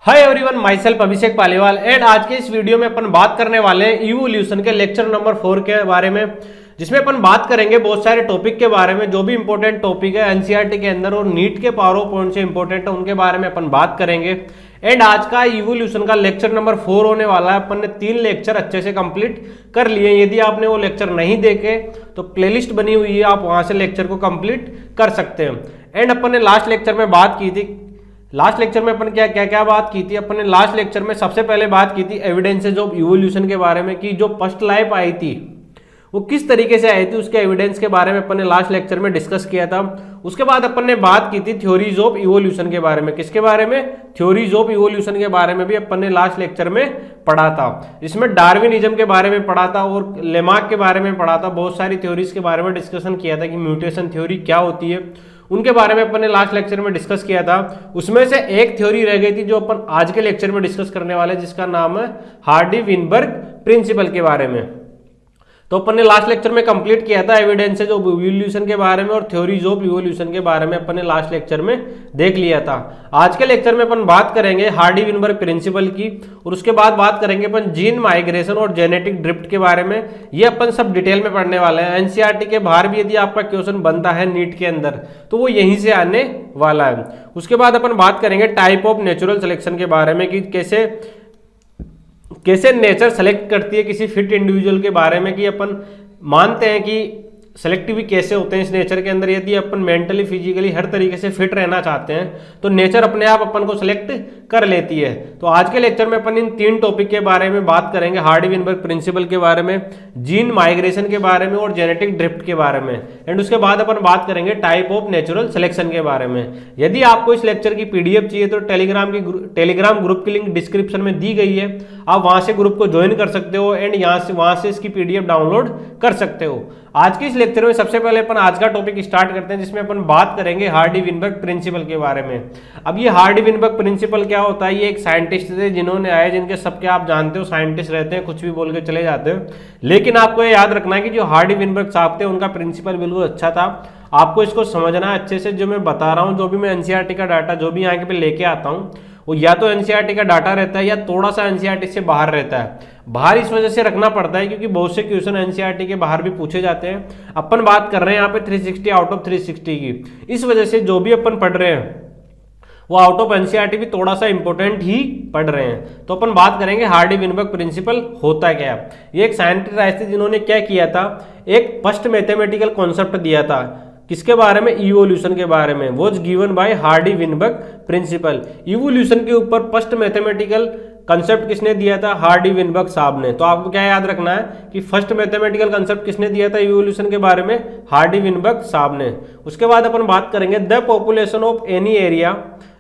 Hi everyone, my self Abhishek Paliwal and आज के इस वीडियो में अपन बात करने वाले हैं इवोल्यूशन के लेक्चर नंबर 4 के बारे में, जिसमें अपन बात करेंगे बहुत सारे टॉपिक के बारे में। जो भी इंपॉर्टेंट टॉपिक है एनसीईआरटी के अंदर और नीट के पावर पॉइंट से इंपॉर्टेंट है उनके बारे में अपन बात करेंगे। एंड आज का इवोल्यूशन का लेक्चर नंबर 4 होने वाला है। अपन ने 3 लेक्चर अच्छे से कंप्लीट कर लिए। यदि आपने वो लेक्चर नहीं देखे तो प्लेलिस्ट बनी हुई है, आप वहां से लेक्चर को कंप्लीट कर सकते हैं। एंड अपन ने लास्ट लेक्चर में बात की थी, लास्ट लेक्चर में अपन क्या बात की थी। अपन ने लास्ट लेक्चर में सबसे पहले बात की थी एविडेंसेस ऑफ इवोल्यूशन के बारे में, कि जो फर्स्ट लाइफ आई थी वो किस तरीके से आई थी, उसके एविडेंस के बारे में अपन ने लास्ट लेक्चर में डिस्कस किया था। उसके बाद अपन ने बात की थी थ्योरीज ऑफ इवोल्यूशन के बारे में। किसके बारे में? थ्योरीज ऑफ इवोल्यूशन के बारे में भी अपन ने लास्ट लेक्चर में पढ़ा था। इसमें डार्विनिज्म के बारे में पढ़ा था और लेमार्क के बारे में पढ़ा था। बहुत सारी थ्योरीज के बारे में डिस्कशन किया था कि म्यूटेशन थ्योरी क्या होती है, उनके बारे में अपन ने लास्ट लेक्चर में डिस्कस किया था। उसमें से एक थ्योरी रह गई थी जो अपन आज के लेक्चर में डिस्कस करने वाले, जिसका नाम है हार्डी-विनबर्ग प्रिंसिपल के बारे में। तो अपन ने लास्ट लेक्चर में कंप्लीट किया था एविडेंसेस ऑफ इवोल्यूशन के बारे में और थ्योरीज ऑफ इवोल्यूशन के बारे में अपन ने लास्ट लेक्चर में देख लिया था। आज के लेक्चर में अपन बात करेंगे हार्डी-विनबर्ग प्रिंसिपल की, और उसके बाद बात करेंगे अपन जीन माइग्रेशन और जेनेटिक ड्रिफ्ट के बारे में। ये अपन सब डिटेल में पढ़ने वाले हैं। एनसीईआरटी के बाहर भी यदि आपका क्वेश्चन बनता है नीट के अंदर तो वो यहीं से आने वाला है। उसके बाद अपन बात करेंगे टाइप ऑफ नेचुरल सिलेक्शन के बारे में, कि कैसे नेचर सेलेक्ट करती है किसी फिट इंडिविजुअल के बारे में, कि अपन मानते हैं कि सेलेक्टिव कैसे होते हैं इस नेचर के अंदर। यदि अपन मेंटली फिजिकली हर तरीके से फिट रहना चाहते हैं तो नेचर अपने आप अपन को सिलेक्ट कर लेती है। तो आज के लेक्चर में अपन इन 3 टॉपिक के बारे में बात करेंगे, हार्डी-विनबर्ग प्रिंसिपल के बारे में, जीन माइग्रेशन के बारे में और जेनेटिक ड्रिफ्ट के बारे में। एंड उसके बाद अपन बात करेंगे टाइप ऑफ नेचुरल सिलेक्शन के बारे में। यदि आपको इस लेक्चर की पीडीएफ चाहिए तो टेलीग्राम ग्रुप की लिंक डिस्क्रिप्शन में दी गई है, आप वहां से ग्रुप को ज्वाइन कर सकते हो एंड वहां से इसकी पीडीएफ डाउनलोड कर सकते हो। आज के इस लेक्चर में सबसे पहले अपन आज का टॉपिक स्टार्ट करते हैं, जिसमें अपन बात करेंगे हार्डी-विनबर्ग प्रिंसिपल के बारे में। अब ये हार्डी-विनबर्ग प्रिंसिपल क्या होता है? ये एक साइंटिस्ट थे जिन्होंने आए, जिनके सबके आप जानते हो साइंटिस्ट रहते हैं, कुछ भी बोल के चले जाते हैं। लेकिन आपको ये याद रखना है कि जो हार्डी-विनबर्ग साहब थे उनका प्रिंसिपल बिल्कुल अच्छा था। आपको इसको समझना है अच्छे से। जो मैं बता रहा हूँ, जो भी मैं एनसीईआरटी का डाटा जो भी यहाँ पे लेके आता हूँ, वो या तो एनसीईआरटी का डाटा रहता है या थोड़ा सा एनसीईआरटी से बाहर रहता है। बाहर इस वजह से रखना पड़ता है क्योंकि बहुत से क्वेश्चन एनसीईआरटी के बाहर भी पूछे जाते हैं। अपन बात कर रहे हैं यहाँ पे 360 आउट ऑफ 360 की। इस वजह से जो भी अपन पढ़ रहे हैं वो आउट ऑफ एनसीईआरटी भी थोड़ा सा इंपॉर्टेंट ही पढ़ रहे हैं। तो अपन बात करेंगे हार्डी-विनबर्ग प्रिंसिपल होता क्या है। ये एक साइंटिस्ट आए थे जिन्होंने क्या किया था, एक फर्स्ट मैथमेटिकल कॉन्सेप्ट दिया था। किसके बारे में? इवोल्यूशन के बारे में। Was given by Hardy Weinberg principle. Evolution के ऊपर फर्स्ट मैथमेटिकल कंसेप्ट किसने दिया था? हार्डी-विनबर्ग साहब ने। तो आपको क्या याद रखना है कि फर्स्ट मैथमेटिकल कंसेप्ट किसने दिया था इवोल्यूशन के बारे में? हार्डी-विनबर्ग साहब ने। उसके बाद अपन बात करेंगे the population of any area,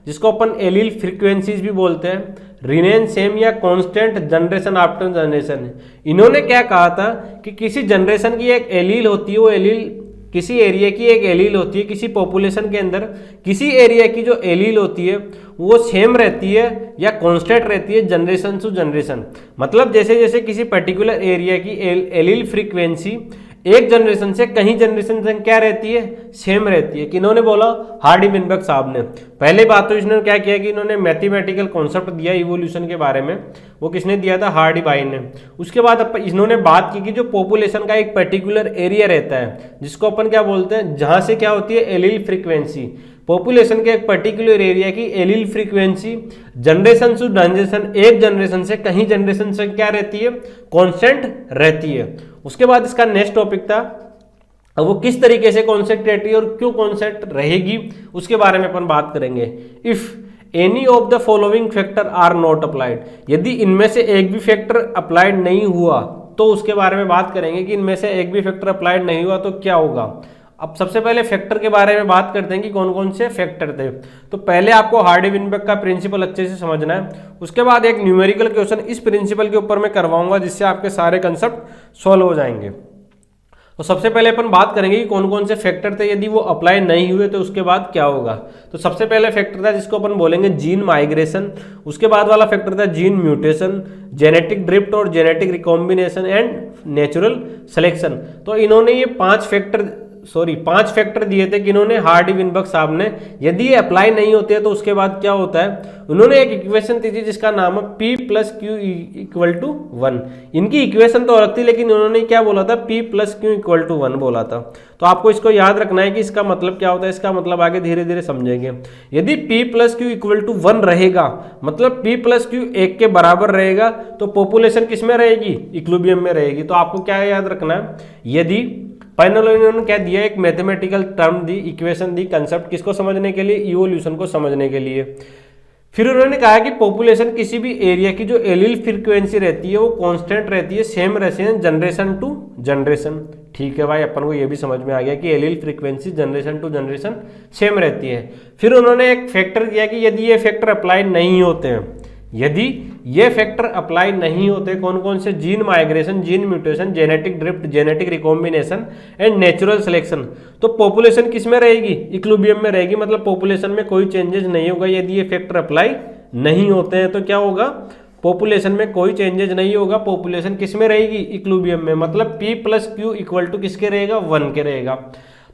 जिसको अपन एलील फ्रीक्वेंसीज भी बोलते हैं, रिमेन सेम या कांस्टेंट जनरेशन आफ्टर जनरेशन। इन्होंने क्या कहा था कि किसी जनरेशन की एक एलील होती है, वो एलील किसी एरिया की एक एलील होती है, किसी पॉपुलेशन के अंदर किसी एरिया की जो एलील होती है वो सेम रहती है या कांस्टेंट रहती है जनरेशन टू जनरेशन। मतलब जैसे जैसे किसी पर्टिकुलर एरिया की एलील फ्रीक्वेंसी एक जनरेशन से कहीं जनरेशन तक क्या रहती है? सेम रहती है। किन्होंने बोला? हार्डी-विनबर्ग साहब ने। पहले बात तो इन्होंने क्या किया कि इन्होंने मैथमेटिकल कॉन्सेप्ट दिया इवोल्यूशन के बारे में। वो किसने दिया था? हार्डी भाई ने। उसके बाद इन्होंने बात की कि जो पॉपुलेशन का एक पर्टिकुलर एरिया रहता है, जिसको अपन क्या बोलते हैं, जहां से क्या होती है? Allele frequency. पॉपुलेशन के एक पर्टिकुलर एरिया की allele frequency generation to generation, एक जनरेशन से कहीं जनरेशन से क्या रहती है? कांस्टेंट रहती है। उसके बाद इसका नेक्स्ट टॉपिक था, अब वो किस तरीके से कॉन्सेप्ट रहती है और क्यों कॉन्सेप्ट रहेगी, उसके बारे में अपन बात करेंगे। If any of the following factor are not applied, यदि इनमें से एक भी फैक्टर अप्लाइड नहीं हुआ तो उसके बारे में बात करेंगे कि इनमें से एक भी फैक्टर अप्लाइड नहीं हुआ तो क्या होगा। अब सबसे पहले फैक्टर के बारे में बात करते हैं कि कौन कौन से फैक्टर थे। तो पहले आपको हार्डी-विनबर्ग का प्रिंसिपल अच्छे से समझना है। उसके बाद एक न्यूमेरिकल क्वेश्चन इस प्रिंसिपल के ऊपर मैं करवाऊंगा, जिससे आपके सारे कंसेप्ट सॉल्व हो जाएंगे। तो सबसे पहले अपन बात करेंगे कि कौन कौन से फैक्टर थे, यदि वो अप्लाई नहीं हुए तो उसके बाद क्या होगा। तो सबसे पहले फैक्टर था जिसको अपन बोलेंगे जीन माइग्रेशन। उसके बाद वाला फैक्टर था जीन म्यूटेशन, जेनेटिक ड्रिफ्ट और genetic recombination and natural selection. तो इन्होंने ये 5 फैक्टर सॉरी 5 फैक्टर दिए थे किन्होंने, हार्डी विनबर्ग साहब ने। यदि ये अप्लाई नहीं होते हैं तो उसके बाद क्या होता है, उन्होंने एक इक्वेशन दी थी जिसका नाम है P plus Q equal to 1। इनकी इक्वेशन तो अलग थी लेकिन उन्होंने क्या बोला था, P plus Q equal to 1 बोला था। तो आपको इसको याद रखना है कि इसका मतलब क्या होता है, इसका मतलब आगे धीरे धीरे समझेंगे। यदि P plus Q equal to 1 रहेगा, मतलब P प्लस क्यू 1 के बराबर रहेगा, तो पॉपुलेशन किस में रहेगी, इक्विलिब्रियम में रहेगी। तो आपको क्या याद रखना है, यदि फाइनल इन्होंने क्या दिया, एक मैथमेटिकल टर्म दी, इक्वेशन दी, कंसेप्ट किसको समझने के लिए, इवोल्यूशन को समझने के लिए। फिर उन्होंने कहा कि पॉपुलेशन किसी भी एरिया की जो एलील फ्रीक्वेंसी रहती है वो कांस्टेंट रहती है, सेम रहती है जनरेशन टू जनरेशन। ठीक है भाई, अपन को ये भी समझ में आ गया कि allele frequency generation to generation same रहती है। फिर उन्होंने एक फैक्टर दिया कि यदि ये फैक्टर अप्लाई नहीं होते हैं, यदि ये फैक्टर अप्लाई नहीं होते, कौन कौन से, gene migration, gene mutation, genetic drift, genetic recombination and natural selection, तो पॉपुलेशन किस में रहेगी, इक्विलिब्रियम में रहेगी, मतलब पॉपुलेशन में कोई चेंजेस नहीं होगा। यदि ये फैक्टर अप्लाई नहीं होते हैं तो क्या होगा, पॉपुलेशन में कोई चेंजेस नहीं होगा, पॉपुलेशन किस में रहेगी, इक्विलिब्रियम में, मतलब P plus Q equal to किसके रहेगा, 1 के रहेगा।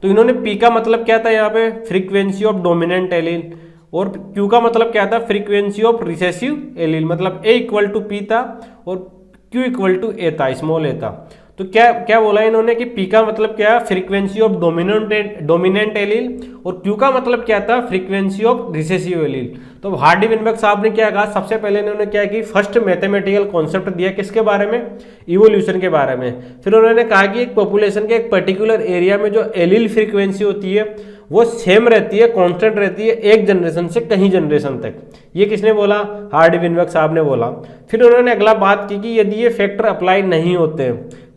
तो इन्होंने P का मतलब क्या था यहाँ पे, फ्रीक्वेंसी ऑफ डोमिनेंट एलील, और Q का मतलब क्या था, फ्रीक्वेंसी ऑफ रिसेसिव एलील, मतलब A इक्वल टू P था और Q इक्वल टू A था, स्मॉल a था। तो क्या क्या बोला इन्होंने कि P का मतलब क्या, फ्रीक्वेंसी ऑफ डोमिनेंट एलील, और Q का मतलब क्या था, फ्रीक्वेंसी ऑफ रिसेसिव एलील। तो हार्डी विनबर्ग साहब ने क्या कहा, सबसे पहले इन्होंने क्या की, फर्स्ट मैथमेटिकल कॉन्सेप्ट दिया किसके बारे में, इवोल्यूशन के बारे में। फिर उन्होंने कहा कि एक पॉपुलेशन के एक पर्टिकुलर एरिया में जो एलील फ्रीक्वेंसी होती है वो सेम रहती है, कांस्टेंट रहती है, एक जनरेशन से कहीं जनरेशन तक। ये किसने बोला, हार्डी विनबर्ग साहब ने बोला। फिर उन्होंने अगला बात की कि यदि ये फैक्टर अप्लाई नहीं होते,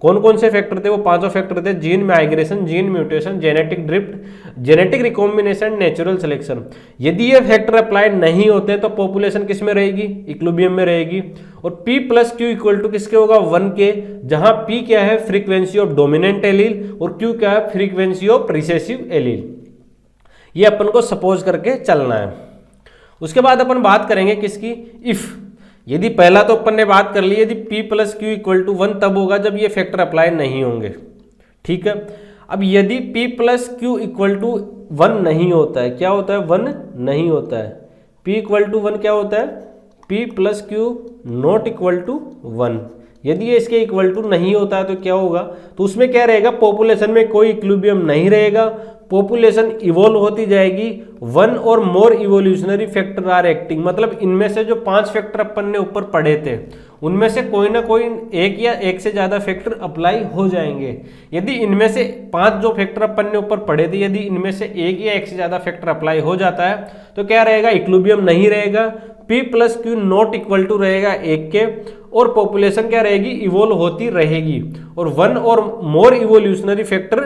कौन कौन से फैक्टर थे, वो 5 फैक्टर थे, gene migration, gene mutation, genetic drift, genetic recombination, natural selection. यदि ये फैक्टर अप्लाई नहीं होते तो पॉपुलेशन किस में रहेगी, इक्विलिब्रियम में रहेगी। और P plus Q equal to किसके होगा, 1 के, जहां P क्या है, फ्रीक्वेंसी ऑफ डोमिनेंट एलील, और Q क्या है, फ्रीक्वेंसी ऑफ रिसेसिव एलील। ये अपन को सपोज करके चलना है। उसके बाद अपन बात करेंगे किसकी, इफ, यदि पहला तो अपन ने बात कर ली, यदि P plus Q equal to 1 तब होगा जब ये फैक्टर अप्लाई नहीं होंगे। ठीक है, अब यदि P plus Q equal to 1 नहीं होता है, क्या होता है, 1 नहीं होता है, P इक्वल टू 1 क्या होता है, P plus Q not equal to 1। यदि ये इसके इक्वल टू नहीं होता है तो क्या होगा, तो उसमें क्या रहेगा, पॉपुलेशन में कोई इक्विलिब्रियम नहीं रहेगा, पॉपुलेशन इवोल्व होती जाएगी, 1 और मोर इवोल्यूशनरी फैक्टर आर एक्टिंग, मतलब इनमें से जो 5 फैक्टर अपन ने ऊपर पढ़े थे उनमें से कोई ना कोई एक या एक से ज्यादा फैक्टर अप्लाई हो जाएंगे। यदि इनमें से 5 जो फैक्टर अपन ने ऊपर पढ़े थे, यदि इनमें से एक या एक से ज्यादा फैक्टर अप्लाई हो जाता है तो क्या रहेगा, इक्विलिब्रियम नहीं रहेगा, P plus Q not equal to रहेगा 1 के, और पॉपुलेशन क्या रहेगी, इवोल्व होती रहेगी, और 1 और मोर इवोल्यूशनरी फैक्टर,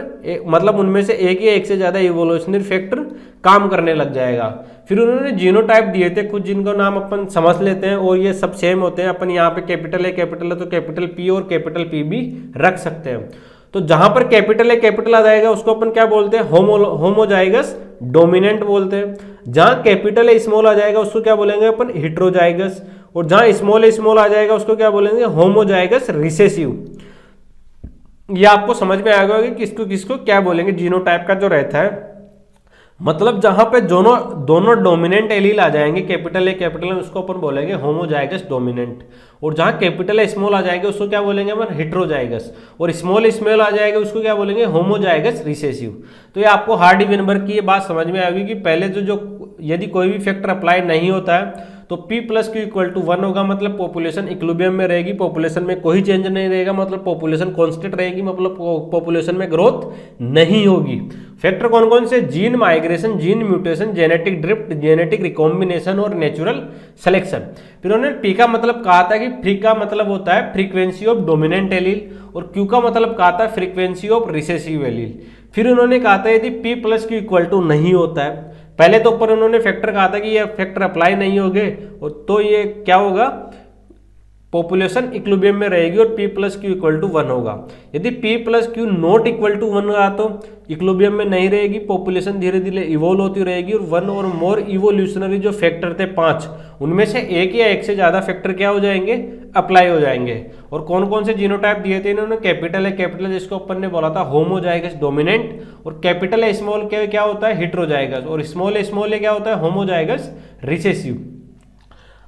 मतलब उनमें से एक या एक से ज्यादा इवोल्यूशनरी फैक्टर काम करने लग जाएगा। फिर उन्होंने जीनोटाइप दिए थे कुछ, जिनको नाम अपन समझ लेते हैं, और ये सब सेम होते हैं। अपन यहाँ पे कैपिटल है तो कैपिटल P और कैपिटल P भी रख सकते हैं। तो जहां पर कैपिटल आ जाएगा उसको अपन क्या बोलते हैं, होमोजाइगस डोमिनेंट बोलते हैं। जहां कैपिटल है स्मॉल आ जाएगा उसको क्या बोलेंगे अपन, हेटेरोजाइगस, और जहां स्मॉल आ जाएगा उसको क्या बोलेंगे, होमोजाइगस रिसेसिव। ये आपको समझ में आएगा कि किसको किसको क्या बोलेंगे, जीनोटाइप का जो रहता है, मतलब जहां पे दोनों डोमिनेंट एलील आ जाएंगे, कैपिटल है उसको अपन बोलेंगे होमोजाइगस डोमिनेंट, और जहां कैपिटल है स्मॉल आ जाएगा उसको क्या बोलेंगे अपन, हेटेरोजाइगस, और स्मॉल आ जाएगा उसको क्या बोलेंगे, होमोजाइगस रिसेसिव। तो ये आपको हार्डी विनबर्ग की ये बात समझ में आएगी कि पहले जो यदि कोई भी फैक्टर अप्लाई नहीं होता है तो P plus Q equal to 1 होगा, मतलब पॉपुलेशन इक्विलिब्रियम में रहेगी, पॉपुलेशन में कोई चेंज नहीं रहेगा, मतलब पॉपुलेशन कांस्टेंट रहेगी, मतलब पॉपुलेशन में ग्रोथ नहीं होगी। फैक्टर कौन कौन से, gene migration, gene mutation, genetic drift, genetic recombination और नेचुरल सिलेक्शन। फिर उन्होंने P का मतलब कहा था कि फ्री का मतलब होता है फ्रीक्वेंसी ऑफ डोमिनेंट एलील, और Q का मतलब कहा था फ्रीक्वेंसी ऑफ रिसेसिव एलील। फिर उन्होंने कहा था यदि P plus Q equal to नहीं होता है, पहले तो ऊपर उन्होंने फैक्टर कहा था कि ये फैक्टर अप्लाई नहीं होंगे, तो ये क्या होगा, पॉपुलेशन इक्विलिब्रियम में रहेगी और P plus Q equal to 1 होगा। यदि P plus Q not equal to 1 रहा तो इक्विलिब्रियम में नहीं रहेगी, पॉपुलेशन धीरे धीरे इवोल्व होती रहेगी और 1 और मोर इवोल्यूशनरी जो फैक्टर थे 5, उनमें से एक या एक से ज़्यादा फैक्टर क्या हो जाएंगे, अप्लाई हो जाएंगे। और कौन कौन से जीनोटाइप दिए थे इन्होंने, कैपिटल है कैपिटल जिसको अपन ने बोला था होमोजाइगस डोमिनेंट, और कैपिटल है स्मॉल क्या होता है हेटेरोजाइगस, और स्मॉल है क्या होता है होमोजाइगस रिसेसिव।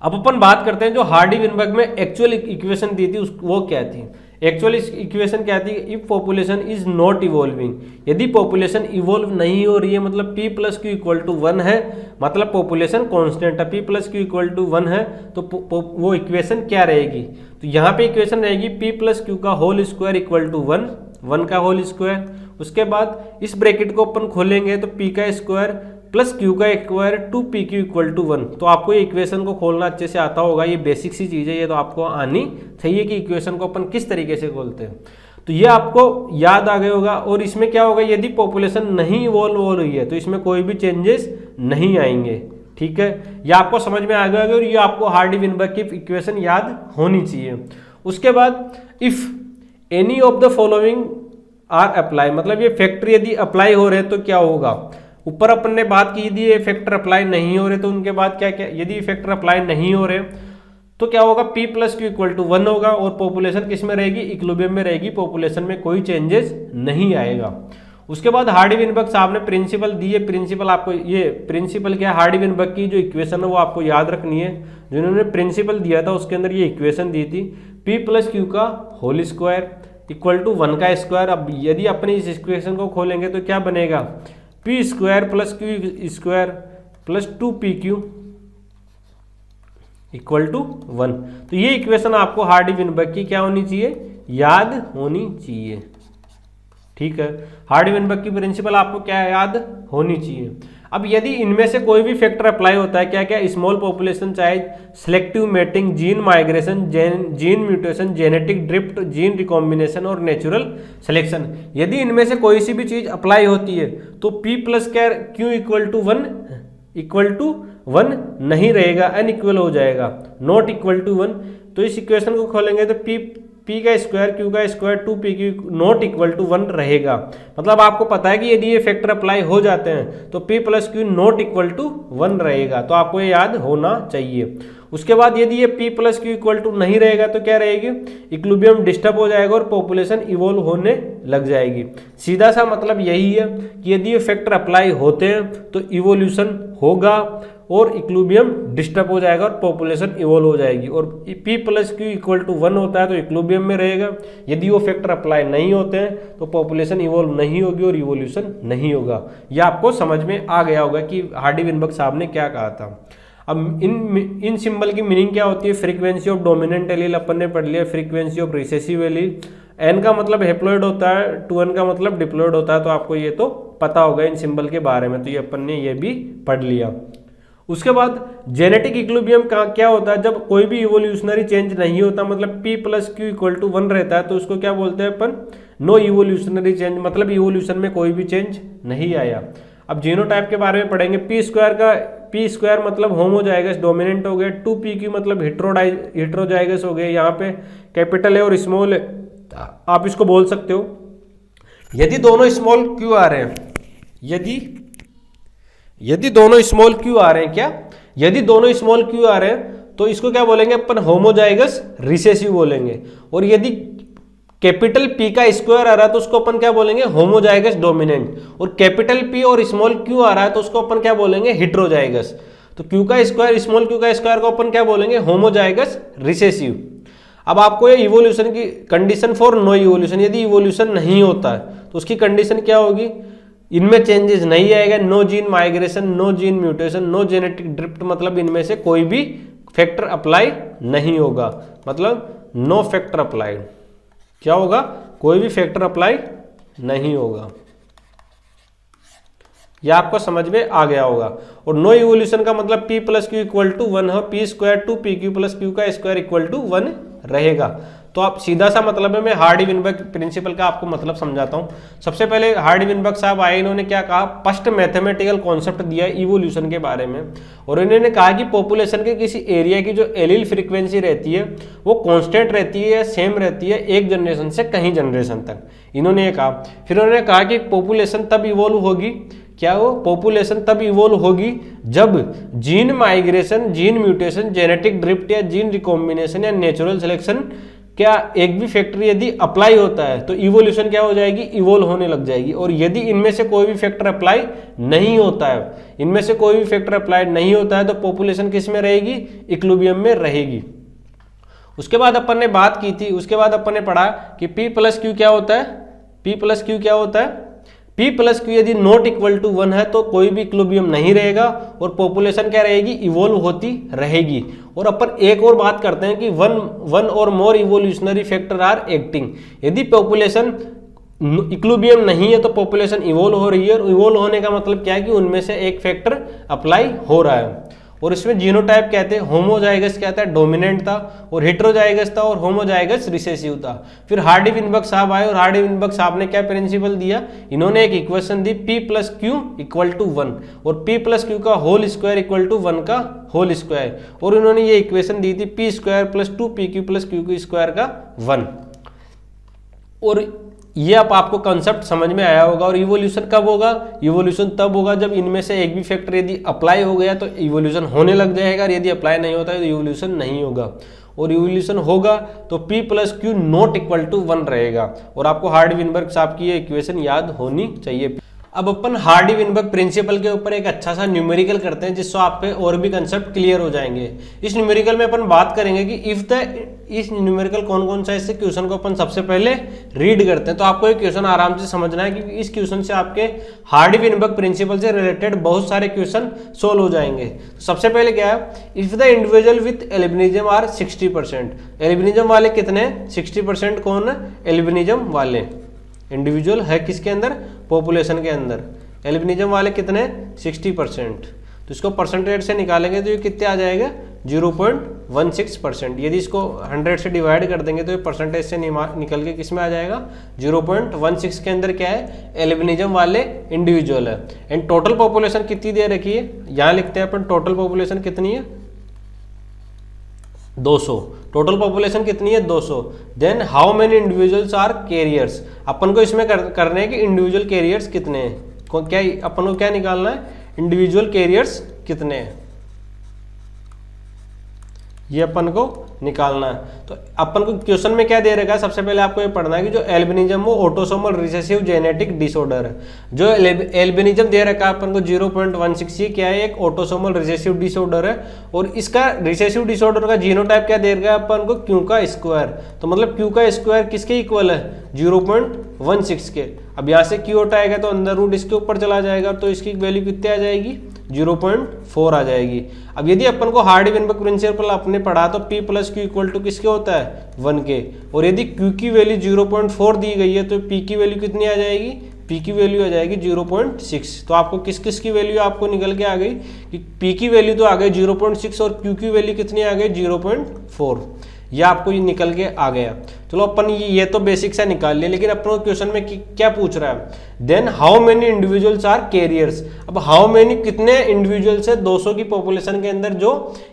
अब अपन बात करते हैं जो हार्डी-विनबर्ग में एक्चुअल इक्वेशन दी थी वो क्या थी। एक्चुअल इक्वेशन क्या थी, if population is not evolving, यदि पॉपुलेशन इवॉल्व नहीं हो रही है मतलब P plus Q equal to 1 है, मतलब पॉपुलेशन कांस्टेंट है, P plus Q equal to 1 है, तो वो इक्वेशन क्या रहेगी, तो यहाँ पे इक्वेशन रहेगी P प्लस क्यू का होल स्क्वायर इक्वल टू 1 का होल स्क्वायर। उसके बाद इस ब्रैकेट को अपन खोलेंगे तो P का स्क्वायर प्लस क्यू का स्क्वायर 2pq इक्वल टू 1। तो आपको ये इक्वेशन को खोलना अच्छे से आता होगा, ये बेसिक सी चीज़ है, ये तो आपको आनी चाहिए कि इक्वेशन को अपन किस तरीके से खोलते हैं। तो ये आपको याद आ गया होगा। और इसमें क्या होगा, यदि पॉपुलेशन नहीं इवॉल्व हो रही है तो इसमें कोई भी चेंजेस नहीं आएंगे, ठीक है, ये आपको समझ में आ गया होगा और ये आपको हार्डी-विनबर्ग की इक्वेशन याद होनी चाहिए। उसके बाद if any of the following are apply, मतलब ये फैक्टर यदि अप्लाई हो रहे हैं तो क्या होगा। ऊपर अपन ने बात की थी ये फैक्टर अप्लाई नहीं हो रहे तो उनके बाद क्या क्या, यदि फैक्टर अप्लाई नहीं हो रहे तो क्या होगा, P plus Q equal to 1 होगा और पॉपुलेशन किस में रहेगी, इक्विलिब्रियम में रहेगी, पॉपुलेशन में कोई चेंजेस नहीं आएगा। उसके बाद हार्डी-विनबर्ग साहब ने प्रिंसिपल दी है, प्रिंसिपल आपको ये प्रिंसिपल क्या है, हार्डी-विनबर्ग की जो इक्वेशन है वो आपको याद रखनी है। जिन्होंने प्रिंसिपल दिया था उसके अंदर ये इक्वेशन दी थी, P प्लस क्यू का होल स्क्वायर इक्वल टू 1 का स्क्वायर। अब यदि अपनी इस इक्वेशन को खोलेंगे तो क्या बनेगा, P square plus Q square plus 2pq equal to 1। तो ये इक्वेशन आपको हार्डी-विनबर्ग की क्या होनी चाहिए, याद होनी चाहिए, ठीक है। हार्डी-विनबर्ग की प्रिंसिपल आपको क्या याद होनी चाहिए। अब यदि इनमें से कोई भी फैक्टर अप्लाई होता है, क्या क्या, स्मॉल पॉपुलेशन चाहे selective mating, gene migration, gene mutation, genetic drift, gene recombination और नेचुरल सिलेक्शन, यदि इनमें से कोई सी भी चीज अप्लाई होती है तो P plus Q equal to 1 नहीं रहेगा, अनइक्वल हो जाएगा, नॉट इक्वल टू 1। तो इस इक्वेशन को खोलेंगे तो P का स्क्वायर क्यू का square 2pq not equal to 1 रहेगा। मतलब आपको पता है कि यदि ये फैक्टर अप्लाई हो जाते हैं तो P plus Q not equal to 1 रहेगा, तो आपको ये याद होना चाहिए। उसके बाद यदि ये P plus Q equal to नहीं रहेगा तो क्या रहेगी, इक्विलिब्रियम डिस्टर्ब हो जाएगा और पॉपुलेशन इवॉल्व होने लग जाएगी। सीधा सा मतलब यही है कि यदि ये फैक्टर अप्लाई होते हैं तो इवोल्यूशन होगा और इक्विलिब्रियम डिस्टर्ब हो जाएगा और पॉपुलेशन इवॉल्व हो जाएगी। और P plus Q equal to 1 होता है तो इक्विलिब्रियम में रहेगा, यदि वो फैक्टर अप्लाई नहीं होते हैं तो पॉपुलेशन इवॉल्व नहीं होगी और इवोल्यूशन नहीं होगा। यह आपको समझ में आ गया होगा कि हार्डी-विनबर्ग साहब ने क्या कहा था। अब इन सिंबल की मीनिंग क्या होती है, फ्रीक्वेंसी ऑफ डोमिनेंट एलील अपन ने पढ़ लिया, frequency of recessive allele, N का मतलब हेप्लॉइड होता है, 2N का मतलब डिप्लॉइड होता है, तो आपको ये तो पता होगा इन सिंबल के बारे में, तो ये अपन ने ये भी पढ़ लिया। उसके बाद जेनेटिक इक्विलिब्रियम का क्या होता है, जब कोई भी इवोल्यूशनरी चेंज नहीं होता, मतलब P plus Q equal to 1 रहता है, तो उसको क्या बोलते हैं अपन, नो इवोल्यूशनरी चेंज, मतलब इवोल्यूशन में कोई भी चेंज नहीं आया। अब जीनोटाइप के बारे में पढ़ेंगे, P स्क्वायर मतलब होमोजाइगस डोमिनेंट हो गए, 2pq मतलब हेटेरोजाइगस हो गए, यहाँ पे कैपिटल है और स्मॉल है, आप इसको बोल सकते हो। यदि दोनों स्मॉल क्यू आ रहे हैं, यदि दोनों स्मॉल क्यू आ रहे हैं, क्या, यदि दोनों स्मॉल क्यू आ रहे हैं तो इसको क्या बोलेंगे अपन, होमोजाइगस रिसेसिव बोलेंगे। और यदि कैपिटल P का स्क्वायर आ रहा है तो उसको अपन क्या बोलेंगे, होमोजाइगस डोमिनेंट। और कैपिटल P और स्मॉल q आ रहा है तो उसको अपन क्या बोलेंगे, हेटेरोजाइगस। तो Q का स्क्वायर स्मॉल q का स्क्वायर को अपन क्या बोलेंगे, होमोजाइगस रिसेसिव। अब आपको ये इवोल्यूशन की कंडीशन फॉर नो इवोल्यूशन, यदि इवोल्यूशन नहीं होता है तो उसकी कंडीशन क्या होगी, इनमें चेंजेस नहीं आएगा, no gene migration, no gene mutation, no genetic drift, मतलब इनमें से कोई भी फैक्टर अप्लाई नहीं होगा, मतलब नो फैक्टर अप्लाइड। क्या होगा, कोई भी फैक्टर अप्लाई नहीं होगा। यह आपको समझ में आ गया होगा। और नो इवोल्यूशन का मतलब P plus Q equal to 1 है, P square 2pq plus Q का स्क्वायर इक्वल टू 1 रहेगा। तो आप सीधा सा मतलब है, मैं हार्डी-विनबर्ग प्रिंसिपल का आपको मतलब समझाता हूँ। सबसे पहले हार्डी-विनबर्ग साहब आए, इन्होंने क्या कहा, फर्स्ट मैथमेटिकल कॉन्सेप्ट दिया इवोल्यूशन के बारे में, और इन्होंने कहा कि पॉपुलेशन के किसी एरिया की जो एलील फ्रीक्वेंसी रहती है वो कांस्टेंट रहती है या सेम रहती है एक जनरेशन से कहीं जनरेशन तक, इन्होंने ये कहा। फिर उन्होंने कहा कि पॉपुलेशन तब इवोल्व होगी, क्या हो, पॉपुलेशन तब इवोल्व होगी जब gene migration, gene mutation, genetic drift या जीन रिकॉम्बिनेशन या नेचुरल सिलेक्शन क्या एक भी फैक्टर यदि अप्लाई होता है तो इवोल्यूशन क्या हो जाएगी, इवोल्व होने लग जाएगी। और यदि इनमें से कोई भी फैक्टर अप्लाई नहीं होता है, इनमें से कोई भी फैक्टर अप्लाई नहीं होता है तो पॉपुलेशन किस में रहेगी, इक्विलिब्रियम में रहेगी। उसके बाद अपन ने बात की थी, उसके बाद अपन ने पढ़ा कि P प्लस क्यू क्या होता है, P प्लस क्यू क्या होता है, P प्लस क्यू यदि नॉट इक्वल टू 1 है तो कोई भी इक्विलिब्रियम नहीं रहेगा और पॉपुलेशन क्या रहेगी, इवोल्व होती रहेगी। और अपन एक और बात करते हैं कि वन और मोर इवोल्यूशनरी फैक्टर आर एक्टिंग। यदि पॉपुलेशन इक्विलिब्रियम नहीं है तो पॉपुलेशन इवोल्व हो रही है, और इवोल्व होने का मतलब क्या है कि उनमें से एक फैक्टर अप्लाई हो रहा है। और इसमें जीनोटाइप कहते हैं, होमोजाइगस कहता है डोमिनेंट था, और हेटेरोजाइगस था, और होमोजाइगस रिसेसिव था। फिर हार्डी-विनबर्ग साहब आए और हार्डी-विनबर्ग साहब ने क्या प्रिंसिपल दिया, इन्होंने एक इक्वेशन दी P plus Q equal to 1 और P प्लस क्यू का होल स्क्वायर इक्वल टू 1 का होल स्क्वायर, और इन्होंने ये इक्वेशन दी थी P square plus 2PQ plus Q square का 1। और ये अब आपको कंसेप्ट समझ में आया होगा। और इवोल्यूशन कब होगा, इवोल्यूशन तब होगा जब इनमें से एक भी फैक्टर यदि अप्लाई हो गया तो इवोल्यूशन होने लग जाएगा, और यदि अप्लाई नहीं होता है तो इवोल्यूशन नहीं होगा। और इवोल्यूशन होगा तो P plus Q not equal to 1 रहेगा। और आपको हार्डी-विनबर्ग साहब की ये इक्वेशन याद होनी चाहिए। अब अपन हार्डी-विनबर्ग प्रिंसिपल के ऊपर एक अच्छा सा न्यूमेरिकल करते हैं जिससे आपके और भी कंसेप्ट क्लियर हो जाएंगे। इस न्यूमेरिकल में अपन बात करेंगे कि इस न्यूमेरिकल कौन कौन सा इससे क्वेश्चन को अपन सबसे पहले रीड करते हैं। तो आपको ये क्वेश्चन आराम से समझना है क्योंकि इस क्वेश्चन से आपके हार्डी-विनबर्ग प्रिंसिपल से रिलेटेड बहुत सारे क्वेश्चन सोल्व हो जाएंगे। तो सबसे पहले क्या है, if the individual with albinism are 60%, albinism वाले कितने, 60% कौन है, एल्बिनिज्म वाले इंडिविजुअल है किसके अंदर, पॉपुलेशन के अंदर। एल्बिनिज्म वाले कितने, 60%। तो इसको परसेंटेज से निकालेंगे तो ये कितने आ जाएगा, 0.16%। यदि इसको 100 से डिवाइड कर देंगे तो ये परसेंटेज से निकल के किस में आ जाएगा, 0.16 के अंदर क्या है, एल्बिनिज्म वाले इंडिविजुअल है। एंड टोटल पॉपुलेशन कितनी दे रखी है, यहाँ लिखते हैं अपन टोटल पॉपुलेशन कितनी है, 200। टोटल पॉपुलेशन कितनी है, 200। Then how many individuals are carriers, अपन को इसमें करने हैं कि इंडिविजुअल कैरियर्स कितने हैं, क्या अपन को क्या निकालना है, इंडिविजुअल कैरियर्स कितने हैं, ये अपन को निकालना है। तो अपन को क्वेश्चन में क्या दे रखा है, सबसे पहले आपको ये पढ़ना है कि जो एल्बिनिज्म वो ऑटोसोमल रिसेसिव जेनेटिक डिसऑर्डर है। जो एल्बिनिज्म दे रखा है अपन को 0.16, ये क्या है, एक ऑटोसोमल रिसेसिव डिसऑर्डर है। और इसका रिसेसिव डिसऑर्डर का जीनोटाइप क्या दे रखा है अपन को, क्यू का स्क्वायर। तो मतलब क्यू का स्क्वायर किसके इक्वल है, 0.16 के। अब यहाँ से क्यू हटाएगा तो अंदर रूट इसके ऊपर चला जाएगा, तो इसकी वैल्यू कितनी आ जाएगी, 0.4 आ जाएगी। अब यदि अपन को हार्डी-विनबर्ग प्रिंसिपल आपने पढ़ा तो P plus Q equal to किसके होता है, 1 के। और यदि Q की वैल्यू 0.4 दी गई है तो P की वैल्यू कितनी आ जाएगी, P की वैल्यू आ जाएगी 0.6। तो आपको किस किस की वैल्यू आपको निकल के आ गई कि P की वैल्यू तो आ गई 0.6 और Q की वैल्यू कितनी आ गई, 0.4। यह आपको ये निकल के आ गया। चलो अपन ये तो बेसिक सा निकाल लिया, लेकिन अपन क्वेश्चन में क्या पूछ रहा है, then how many individuals are carriers. अब हाउ मेनी कितने इंडिविजुअल्स है 200 की पॉपुलेशन के अंदर जो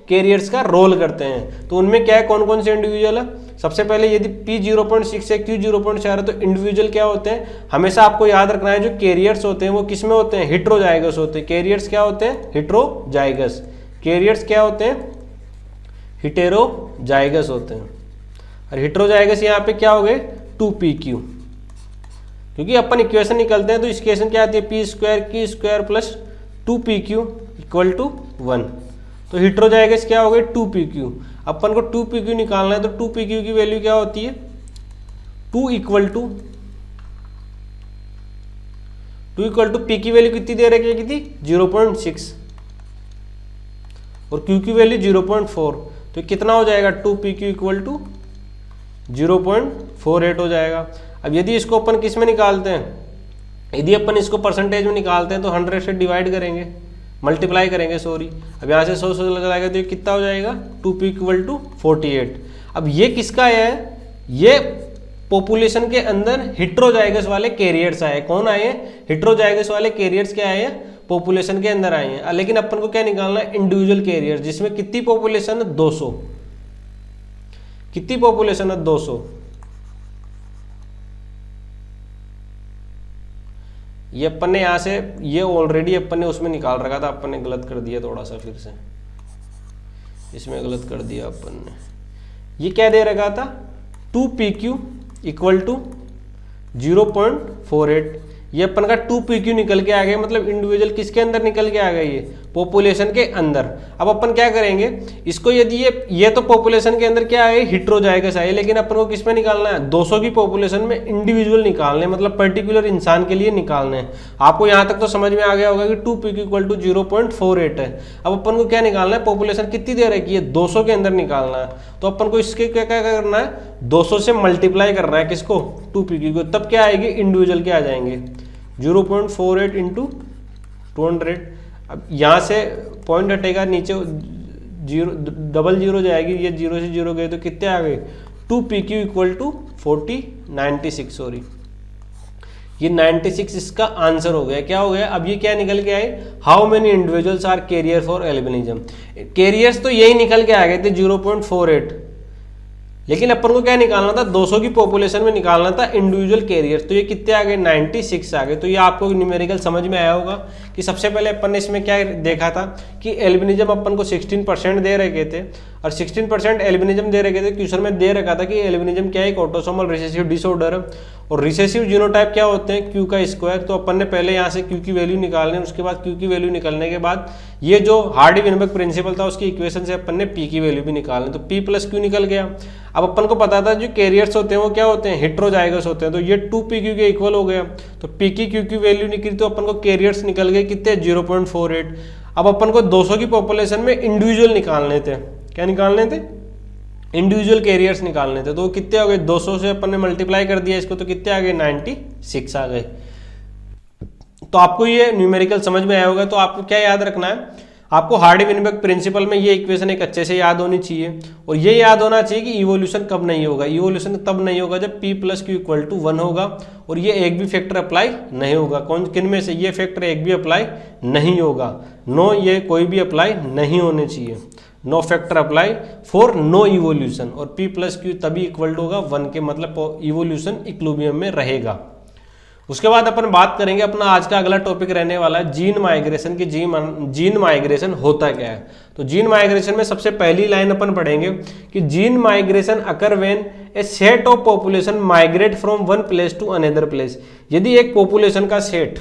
कैरियर्स का रोल करते हैं, तो उनमें क्या है, कौन कौन से इंडिविजुअल है। सबसे पहले यदि P 0.6 है, Q 0.4 है, तो इंडिविजुअल क्या होते हैं, हमेशा आपको याद रखना है जो कैरियर्स होते हैं वो किस में होते हैं, हेटेरोजाइगस होते हैं। कैरियर्स क्या होते हैं, हेटेरोजाइगस। कैरियर्स क्या होते हैं, हेटेरोजाइगस होते हैं। और हेटेरोजाइगस यहाँ पे क्या हो गए, 2PQ, क्योंकि अपन इक्वेशन निकलते हैं तो इक्वेशन क्या आती है, P square Q square plus 2PQ equal to 1। तो हेटेरोजाइगस क्या हो गए, 2PQ। अपन को 2PQ निकालना है तो 2PQ की वैल्यू क्या होती है, 2 इक्वल टू P की वैल्यू कितनी दे रखी है, कितनी, 0.6 और Q की वैल्यू 0.4। तो कितना हो जाएगा, 2PQ इक्वल टू 0.48 हो जाएगा। अब यदि इसको अपन किस में निकालते हैं, यदि अपन इसको परसेंटेज में निकालते हैं तो 100 से डिवाइड करेंगे, मल्टीप्लाई करेंगे सॉरी। अब यहाँ से 100 लग जाएगा तो ये कितना हो जाएगा, 2P इक्वल टू 48। अब ये किसका है, ये पॉपुलेशन के अंदर हेट्रोजाइगस वाले कैरियर्स आए। कौन आए हैं? हेट्रोजाइगस वाले कैरियर्स क्या आए हैं? पॉपुलेशन के अंदर आए हैं। लेकिन अपन को क्या निकालना है? इंडिविजुअल कैरियर्स, जिसमें कितनी पॉपुलेशन है? 200। कितनी पॉपुलेशन है? 200। ये अपन ने यहां से, ये ऑलरेडी अपन ने उसमें निकाल रखा था, अपन ने गलत कर दिया थोड़ा सा, फिर से इसमें गलत कर दिया अपन ने। ये क्या दे रखा था? 2pq equal to 0.48। ये अपन का 2pq निकल के आ गया, मतलब इंडिविजुअल किसके अंदर निकल के आ गया? ये पॉपुलेशन के अंदर। अब अपन क्या करेंगे इसको, यदि ये तो पॉपुलेशन के अंदर क्या है? हेट्रोजाइगस है, लेकिन अपन को किस में निकालना है? 200 की पॉपुलेशन में इंडिविजुअल निकालने, मतलब पर्टिकुलर इंसान के लिए निकालने हैं। आपको यहां तक तो समझ में आ गया होगा कि 2pq इक्वल टू 0.48 है। अब अपन को क्या निकालना है? पॉपुलेशन कितनी दे रही है? 200 के अंदर निकालना है। तो अपन को इसके क्या क्या करना है? 200 से मल्टीप्लाई करना है किसको? 2pq को। तब क्या आएगी? इंडिविजुअल के आ जाएंगे 0.48 इंटू 200। अब यहाँ से पॉइंट हटेगा, नीचे 0 जाएगी, ये 0 से 0 गए तो कितने आ गए? 2pq इक्वल टू 96 सॉरी, ये 96 इसका आंसर हो गया। क्या हो गया? अब ये क्या निकल के आए? How many individuals are carrier for albinism. Carriers तो यही निकल के आ गए थे 0.48, लेकिन अपन को क्या निकालना था? 200 की पॉपुलेशन में निकालना था इंडिविजुअल कैरियर्स। तो ये कितने आ गए? 96 आ गए। तो ये आपको न्यूमेरिकल समझ में आया होगा कि सबसे पहले अपन ने इसमें क्या देखा था कि एल्बिनिज्म अपन को 16% दे रखे थे, और 16% एल्बिनिज्म दे रखे थे। क्वेश्चन में दे रखा था कि एल्बिनिज्म क्या है? एक ऑटोसोमल रिसेसिव डिसऑर्डर है, और रिसेसिव जीनोटाइप क्या होते हैं? क्यू का स्क्वायर। तो अपन ने पहले यहाँ से क्यू की वैल्यू निकालनी, उसके बाद क्यू की वैल्यू निकलने के बाद ये जो हार्डी-वेनबर्ग प्रिंसिपल था उसकी इक्वेशन से अपन ने पी की वैल्यू भी निकालनी। तो पी प्लस क्यू निकल गया। अब अपन को पता था जो कैरियर्स होते हैं वो क्या होते हैं? हेट्रोजाइगस होते हैं। तो ये 2pq के इक्वल हो गया। तो p की q की वैल्यू निकली, तो अपन को कैरियर्स निकल गए कितने? 0.48। अब अपन को 200 की पॉपुलेशन में इंडिविजुअल निकालने थे। क्या निकालने थे? इंडिविजुअल कैरियर्स निकालने थे। तो कितने हो गए? 200 से अपन ने मल्टीप्लाई कर दिया इसको, तो कितने आ गए? 96 आ गए। तो आपको ये न्यूमेरिकल समझ में आया होगा। तो आपको क्या याद रखना है? आपको हार्डी-वेनबर्ग प्रिंसिपल में ये इक्वेशन एक अच्छे से याद होनी चाहिए, और ये याद होना चाहिए कि इवोल्यूशन कब नहीं होगा। इवोल्यूशन तब नहीं होगा जब p plus Q equal to 1 होगा, और ये एक भी फैक्टर अप्लाई नहीं होगा। कौन किन में से? ये फैक्टर एक भी अप्लाई नहीं होगा। नो, ये कोई भी अप्लाई नहीं होने चाहिए। No factor apply for no evolution. और p प्लस क्यू तभी इक्वल टू होगा 1 के, मतलब इवोल्यूशन इक्विलिब्रियम में रहेगा। उसके बाद अपन बात करेंगे, अपना आज का अगला टॉपिक रहने वाला है जीन माइग्रेशन की। जीन माइग्रेशन होता क्या है? तो जीन माइग्रेशन में सबसे पहली लाइन अपन पढ़ेंगे कि gene migration occur when a set of population migrate from one place to another place. यदि एक पॉपुलेशन का सेट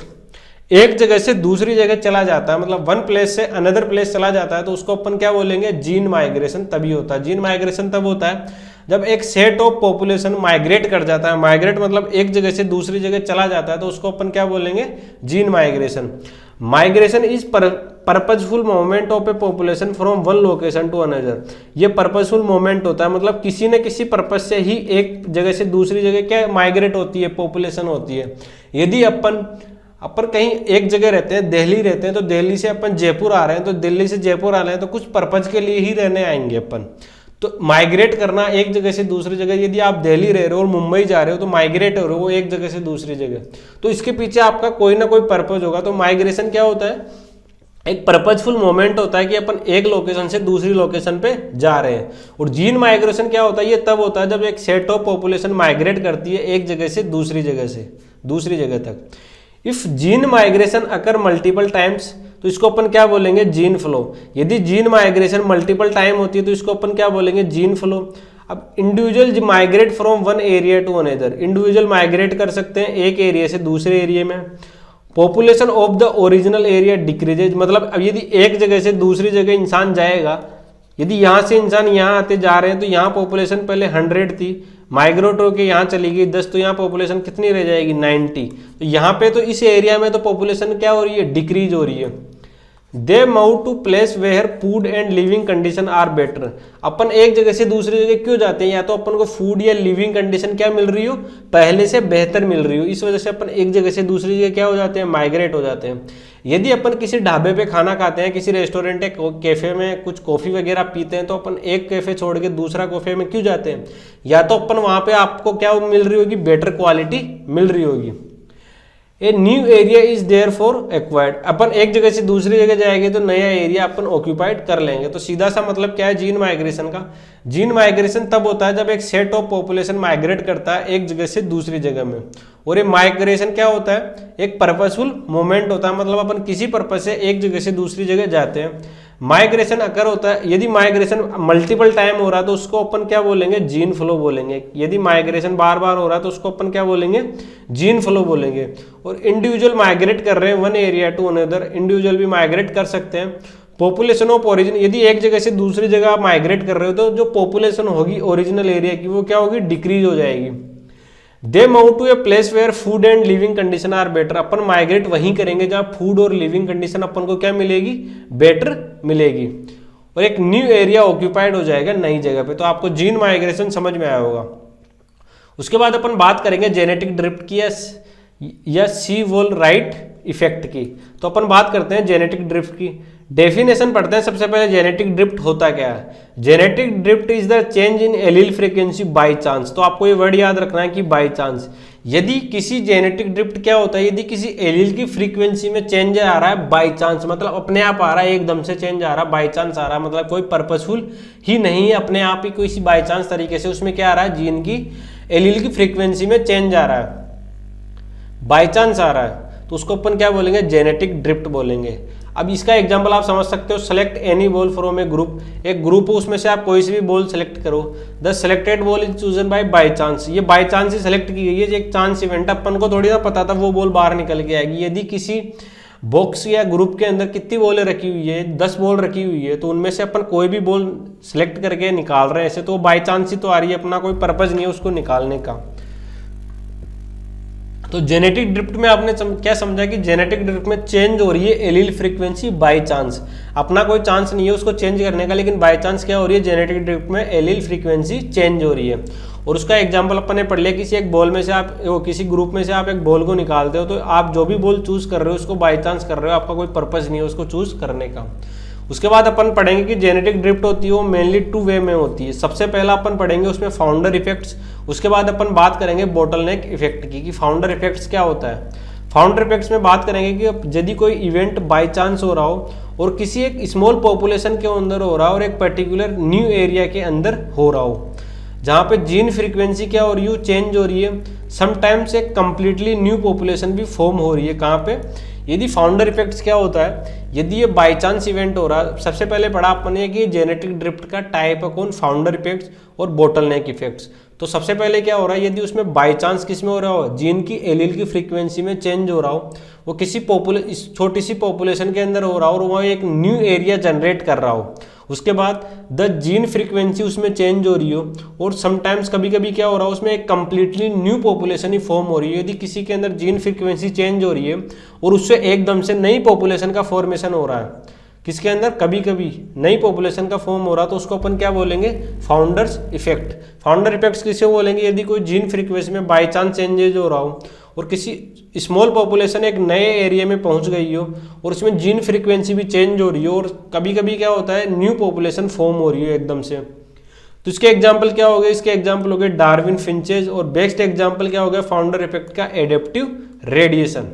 एक जगह से दूसरी जगह चला जाता है, मतलब वन प्लेस से अनदर प्लेस चला जाता है, तो उसको अपन क्या बोलेंगे? जीन माइग्रेशन तभी होता है। जीन माइग्रेशन तब होता है जब एक सेट ऑफ पॉपुलेशन माइग्रेट कर जाता है। माइग्रेट मतलब एक जगह से दूसरी जगह चला जाता है, तो उसको अपन क्या बोलेंगे? Gene migration. Migration is purposeful movement of a population from one location to another. ये पर्पजफुल मूवमेंट होता है, मतलब किसी न किसी पर्पज से ही एक जगह से दूसरी जगह क्या माइग्रेट होती है, पॉपुलेशन होती है। यदि अपन कहीं एक जगह रहते हैं, दिल्ली रहते हैं, तो दिल्ली से अपन जयपुर आ रहे हैं, तो दिल्ली से जयपुर आ रहे हैं तो कुछ पर्पज के लिए ही रहने आएंगे अपन। तो माइग्रेट करना एक जगह से दूसरी जगह, यदि आप दिल्ली रह रहे हो और मुंबई जा रहे हो तो माइग्रेट हो रहे हो एक जगह से दूसरी जगह, तो इसके पीछे आपका कोई ना कोई पर्पज होगा। तो माइग्रेशन क्या होता है? एक पर्पजफुल मोमेंट होता है कि अपन एक लोकेशन से दूसरी लोकेशन पे जा रहे हैं। और जीन माइग्रेशन क्या होता है? ये तब होता है जब एक सेट ऑफ पॉपुलेशन माइग्रेट करती है एक जगह से दूसरी जगह तक। If gene migration occur multiple times, तो इसको अपन क्या बोलेंगे? Gene flow. यदि जीन माइग्रेशन मल्टीपल टाइम होती है तो इसको अपन क्या बोलेंगे? Gene flow. अब individual migrate from one area to another, individual migrate कर सकते हैं एक एरिया से दूसरे एरिया में। Population of the original area decreases, मतलब अब यदि एक जगह से दूसरी जगह इंसान जाएगा, यदि यहाँ से इंसान यहाँ आते जा रहे हैं तो यहाँ पॉपुलेशन पहले 100 थी, माइग्रेट होकर यहाँ चली गई 10, तो यहाँ पॉपुलेशन कितनी रह जाएगी? 90। तो यहाँ पे तो इस एरिया में तो पॉपुलेशन क्या हो रही है? डिक्रीज हो रही है। They move to place where food and living condition are better. अपन एक जगह से दूसरी जगह क्यों जाते हैं? या तो अपन को फूड या लिविंग कंडीशन क्या मिल रही हो, पहले से बेहतर मिल रही हो, इस वजह से अपन एक जगह से दूसरी जगह क्या हो जाते हैं, माइग्रेट हो जाते हैं। यदि अपन किसी ढाबे पे खाना खाते हैं, किसी रेस्टोरेंट या कैफे में कुछ कॉफी वगैरह पीते हैं, तो अपन एक कैफे छोड़ के दूसरा कैफे में क्यों जाते हैं? या तो अपन वहां पे आपको क्या मिल रही होगी, बेटर क्वालिटी मिल रही होगी। A new area is there for acquired. अपन एक जगह से दूसरी जगह जाएंगे तो नया एरिया अपन ऑक्यूपाइड कर लेंगे। तो सीधा सा मतलब क्या है जीन माइग्रेशन का? जीन माइग्रेशन तब होता है जब एक सेट ऑफ पॉपुलेशन माइग्रेट करता है एक जगह से दूसरी जगह में। और ये माइग्रेशन क्या होता है? एक पर्पसफुल मूवमेंट होता है, मतलब अपन किसी पर्पज से एक जगह से दूसरी जगह जाते हैं। माइग्रेशन अकर होता है, यदि माइग्रेशन मल्टीपल टाइम हो रहा है तो उसको अपन क्या बोलेंगे, जीन फ्लो बोलेंगे। यदि माइग्रेशन बार बार हो रहा है तो उसको अपन क्या बोलेंगे, जीन फ्लो बोलेंगे। और इंडिविजुअल माइग्रेट कर रहे हैं one area to another, individual भी माइग्रेट कर सकते हैं। पॉपुलेशन ऑफ ओरिजिन, यदि एक जगह से दूसरी जगह आप माइग्रेट कर रहे हो तो जो पॉपुलेशन होगी ओरिजिनल एरिया की वो क्या होगी, डिक्रीज हो जाएगी। They move to a place where food and living condition are better. अपन माइग्रेट वहीं करेंगे जहां फूड और लिविंग कंडीशन अपन को क्या मिलेगी, बेटर मिलेगी। और एक न्यू एरिया ऑक्यूपाइड हो जाएगा नई जगह पे। तो आपको जीन माइग्रेशन समझ में आया होगा। उसके बाद अपन बात करेंगे जेनेटिक ड्रिफ्ट की या सी वोल राइट इफेक्ट की। तो अपन बात करते हैं जेनेटिक ड्रिफ्ट की। डेफिनेशन पढ़ते हैं सबसे पहले, जेनेटिक ड्रिफ्ट होता क्या है? Genetic drift is the change in allele frequency by chance. तो आपको ये वर्ड याद रखना है कि बाय चांस। यदि किसी जेनेटिक ड्रिफ्ट क्या होता है, यदि किसी एलील की फ्रीक्वेंसी में चेंज आ रहा है बाय चांस, मतलब अपने आप आ रहा है, एकदम से चेंज आ रहा है, बाय चांस आ रहा है, मतलब कोई पर्पसफुल ही नहीं है, अपने आप ही किसी बाय चांस तरीके से उसमें क्या आ रहा है, जीन की एलील की फ्रीक्वेंसी में चेंज आ रहा है, बाय चांस आ रहा है, तो उसको अपन क्या बोलेंगे, जेनेटिक ड्रिफ्ट बोलेंगे। अब इसका एग्जांपल आप समझ सकते हो, select any ball from A group. एक ग्रुप है उसमें से आप कोई सी भी बॉल सेलेक्ट करो। The selected ball is chosen by chance. ये बाय चांस ही सेलेक्ट की गई है, एक चांस इवेंट, अपन को थोड़ी ना पता था वो बॉल बाहर निकल के आएगी। यदि किसी बॉक्स या ग्रुप के अंदर कितनी बॉलें रखी हुई है, 10 बॉल रखी हुई है, तो उनमें से अपन कोई भी बॉल सेलेक्ट करके निकाल रहे हैं ऐसे, तो बाय चांस ही तो आ रही है, अपना कोई पर्पज नहीं है उसको निकालने का। तो जेनेटिक ड्रिफ्ट में आपने क्या समझा कि जेनेटिक ड्रिफ्ट में चेंज हो रही है एलील फ्रीक्वेंसी बाय चांस, अपना कोई चांस नहीं है उसको चेंज करने का, लेकिन बाय चांस क्या हो रही है, जेनेटिक ड्रिफ्ट में एलील फ्रीक्वेंसी चेंज हो रही है। और उसका एग्जांपल अपन ने पढ़ लिया, किसी एक बॉल में से आप किसी ग्रुप में से आप एक बॉल को निकालते हो, तो आप जो भी बॉल चूज कर रहे हो उसको बाय चांस कर रहे हो, आपका कोई पर्पज नहीं है उसको चूज करने का। उसके बाद अपन पढ़ेंगे कि जेनेटिक ड्रिफ्ट होती है वो मेनली 2 वे में होती है। सबसे पहला अपन पढ़ेंगे उसमें फाउंडर इफेक्ट्स। उसके बाद अपन बात करेंगे बोटलनेक इफेक्ट की, कि फाउंडर इफेक्ट्स क्या होता है। फाउंडर इफेक्ट्स में बात करेंगे कि यदि कोई इवेंट बाय चांस हो रहा हो और किसी एक स्मॉल पॉपुलेशन के अंदर हो रहा हो और एक पर्टिकुलर न्यू एरिया के अंदर हो रहा हो, जहाँ पे जीन फ्रीक्वेंसी क्या हो रही है, चेंज हो रही है, समटाइम्स एक कंप्लीटली न्यू पॉपुलेशन भी फॉर्म हो रही है। कहाँ पे? यदि फाउंडर इफेक्ट्स क्या होता है, यदि ये बाय चांस इवेंट हो रहा है, सबसे पहले पढ़ा आपने कि जेनेटिक ड्रिफ्ट का टाइप है कौन, फाउंडर इफेक्ट्स और बोटलनेक इफेक्ट्स। तो सबसे पहले क्या हो रहा है, यदि उसमें बाय चांस किस में हो रहा हो, जीन की एलील की फ्रीक्वेंसी में चेंज हो रहा हो, वो किसी छोटी सी पॉपुलेशन के अंदर हो रहा हो और वह एक न्यू एरिया जनरेट कर रहा हो, उसके बाद द जीन फ्रीक्वेंसी उसमें चेंज हो रही हो, और समटाइम्स कभी कभी क्या हो रहा है उसमें एक कंप्लीटली न्यू पॉपुलेशन ही फॉर्म हो रही है। यदि किसी के अंदर जीन फ्रीक्वेंसी चेंज हो रही है और उससे एकदम से नई पॉपुलेशन का फॉर्मेशन हो रहा है, किसके अंदर कभी कभी नई पॉपुलेशन का फॉर्म हो रहा, तो उसको अपन क्या बोलेंगे, फाउंडर्स इफेक्ट। फाउंडर इफेक्ट्स किसे बोलेंगे, यदि कोई जीन फ्रीक्वेंसी में बाय चांस चेंजेज हो रहा हो और किसी स्मॉल पॉपुलेशन एक नए एरिया में पहुंच गई हो और उसमें जीन फ्रीक्वेंसी भी चेंज हो रही हो और कभी कभी क्या होता है न्यू पॉपुलेशन फॉर्म हो रही है एकदम से। तो इसके एग्जाम्पल क्या हो गए, इसके एग्जाम्पल हो गए डार्विन फिंचेज, और बेस्ट एग्जाम्पल क्या हो गया फाउंडर इफेक्ट का एडेप्टिव रेडिएशन।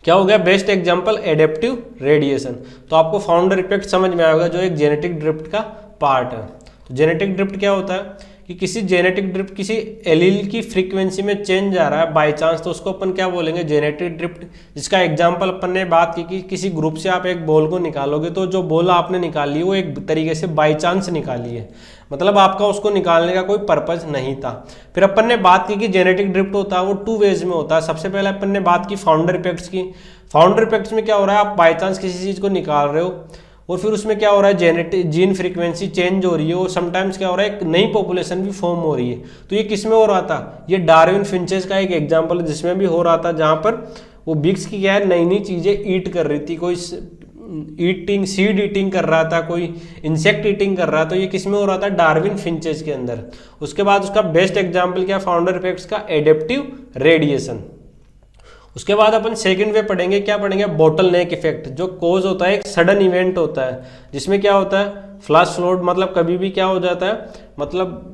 क्या हो गया बेस्ट एग्जाम्पल, एडेप्टिव रेडिएशन। तो आपको फाउंडर इफेक्ट समझ में आएगा जो एक जेनेटिक ड्रिफ्ट का पार्ट है। तो जेनेटिक ड्रिफ्ट क्या होता है कि किसी जेनेटिक ड्रिफ्ट किसी एलील की फ्रीक्वेंसी में चेंज आ रहा है बाय चांस, तो उसको अपन क्या बोलेंगे, जेनेटिक ड्रिफ्ट। जिसका एग्जांपल अपन ने बात की कि किसी ग्रुप से आप एक बॉल को निकालोगे तो जो बॉल आपने निकाली है वो एक तरीके से बाय चांस निकाली है, मतलब आपका उसको निकालने का कोई पर्पज नहीं था। फिर अपन ने बात की कि जेनेटिक ड्रिफ्ट होता है वो 2 वेज में होता है। सबसे पहले अपन ने बात की फाउंडर इफेक्ट्स की। फाउंडर इफेक्ट्स में क्या हो रहा है, आप बाय चांस किसी चीज़ को निकाल रहे हो और फिर उसमें क्या हो रहा है, जेनेटिक जीन फ्रीक्वेंसी चेंज हो रही है और समटाइम्स क्या हो रहा है एक नई पॉपुलेशन भी फॉर्म हो रही है। तो ये किस में हो रहा था, ये डार्विन फिंचेस का एक एग्जांपल है जिसमें भी हो रहा था, जहाँ पर वो बिग्स की क्या है नई नई चीज़ें ईट कर रही थी, कोई ईटिंग सीड ईटिंग कर रहा था, कोई इंसेक्ट ईटिंग कर रहा था, तो ये किस में हो रहा था, डार्विन फिंचेस के अंदर। उसके बाद उसका बेस्ट एग्जाम्पल क्या, फाउंडर इफेक्ट्स का एडेप्टिव रेडिएशन। उसके बाद अपन सेकंड वे पढ़ेंगे, क्या पढ़ेंगे, बोटल नेक इफेक्ट, जो कोज होता है एक सडन इवेंट होता है, जिसमें क्या होता है, फ्लैश फ्लड, मतलब कभी भी क्या हो जाता है, मतलब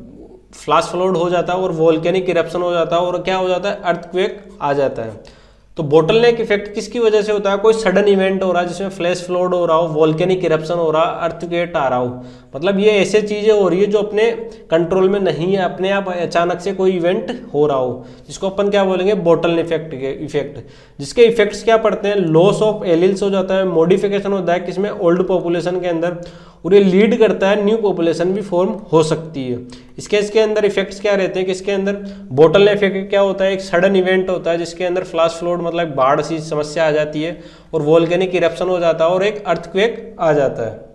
फ्लैश फ्लड हो जाता है और वोल्केनिक इरप्शन हो जाता है और क्या हो जाता है, अर्थक्वेक आ जाता है। तो बोटल नेक इफेक्ट किसकी वजह से होता है, कोई सडन इवेंट हो रहा है जिसमें फ्लैश फ्लड हो रहा हो, वोल्केनिक इरप्शन हो रहा है, अर्थक्वेक आ रहा हो, मतलब ये ऐसे चीजें हो रही है जो अपने कंट्रोल में नहीं है, अपने आप अचानक से कोई इवेंट हो रहा हो, जिसको अपन क्या बोलेंगे, बोटल इफेक्ट के इफेक्ट। जिसके इफेक्ट्स क्या पड़ते हैं, लॉस ऑफ एलिल्स हो जाता है, मॉडिफिकेशन होता है किसमें, ओल्ड पॉपुलेशन के अंदर, और ये लीड करता है न्यू पॉपुलेशन भी फॉर्म हो सकती है। इसके अंदर इफेक्ट्स क्या रहते हैं, किसके अंदर, बोटल इफेक्ट क्या होता है, एक सडन इवेंट होता है जिसके अंदर फ्लैश फ्लड मतलब बाढ़ सी समस्या आ जाती है और वोल्केनिक इरप्शन हो जाता है और एक अर्थक्वेक आ जाता है।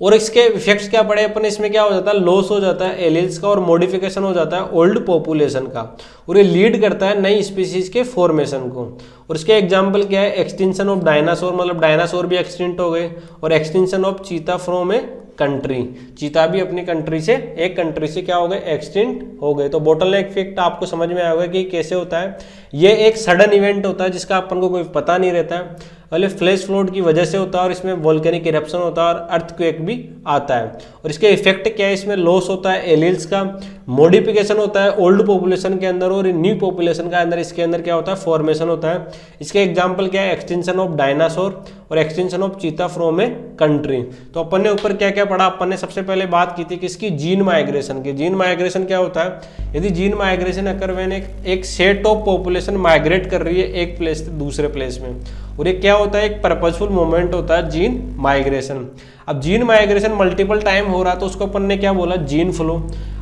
और इसके इफेक्ट्स क्या पड़े अपन, इसमें क्या हो जाता है, लॉस हो जाता है एलिल्स का और मॉडिफिकेशन हो जाता है ओल्ड पॉपुलेशन का, और ये लीड करता है नई स्पीसीज के फॉर्मेशन को। और इसके एग्जांपल क्या है, एक्सटिंक्शन ऑफ डायनासोर, मतलब डायनासोर भी एक्सटिंक्ट हो गए, और एक्सटिंक्शन ऑफ चीता फ्रॉम ए कंट्री, चीता भी अपनी कंट्री से, एक कंट्री से क्या हो गए, एक्सटिंक्ट हो गए। तो बोटल नेक इफेक्ट आपको समझ में आया होगा कि कैसे होता है। ये एक सडन इवेंट होता है जिसका अपन को कोई पता नहीं रहता है, पहले फ्लैश फ्लड की वजह से होता है और इसमें वोल्केनिक इरप्शन होता है और अर्थक्वेक भी आता है। और इसके इफेक्ट क्या है, इसमें लॉस होता है एलिल्स का, मॉडिफिकेशन होता है ओल्ड पॉपुलेशन के अंदर और न्यू पॉपुलेशन का अंदर, इसके अंदर क्या होता है, फॉर्मेशन होता है। इसके एग्जांपल क्या है, एक्सटेंशन ऑफ डायनासोर और एक्सटेंशन ऑफ चीता फ्रॉम ए कंट्री। तो अपन ने ऊपर क्या क्या पढ़ा, अपन ने सबसे पहले बात की थी किसकी, जीन माइग्रेशन की। जीन माइग्रेशन क्या होता है, यदि जीन माइग्रेशन अकर व्हेन एक सेट ऑफ पॉपुलेशन माइग्रेट कर रही है एक प्लेस से दूसरे प्लेस में, और ये क्या होता है, एक पर्पजफुल मूवमेंट होता है जीन माइग्रेशन। अब जीन माइग्रेशन मल्टीपल टाइम हो रहा है तो उसको अपन ने क्या बोला, जीन फ्लो।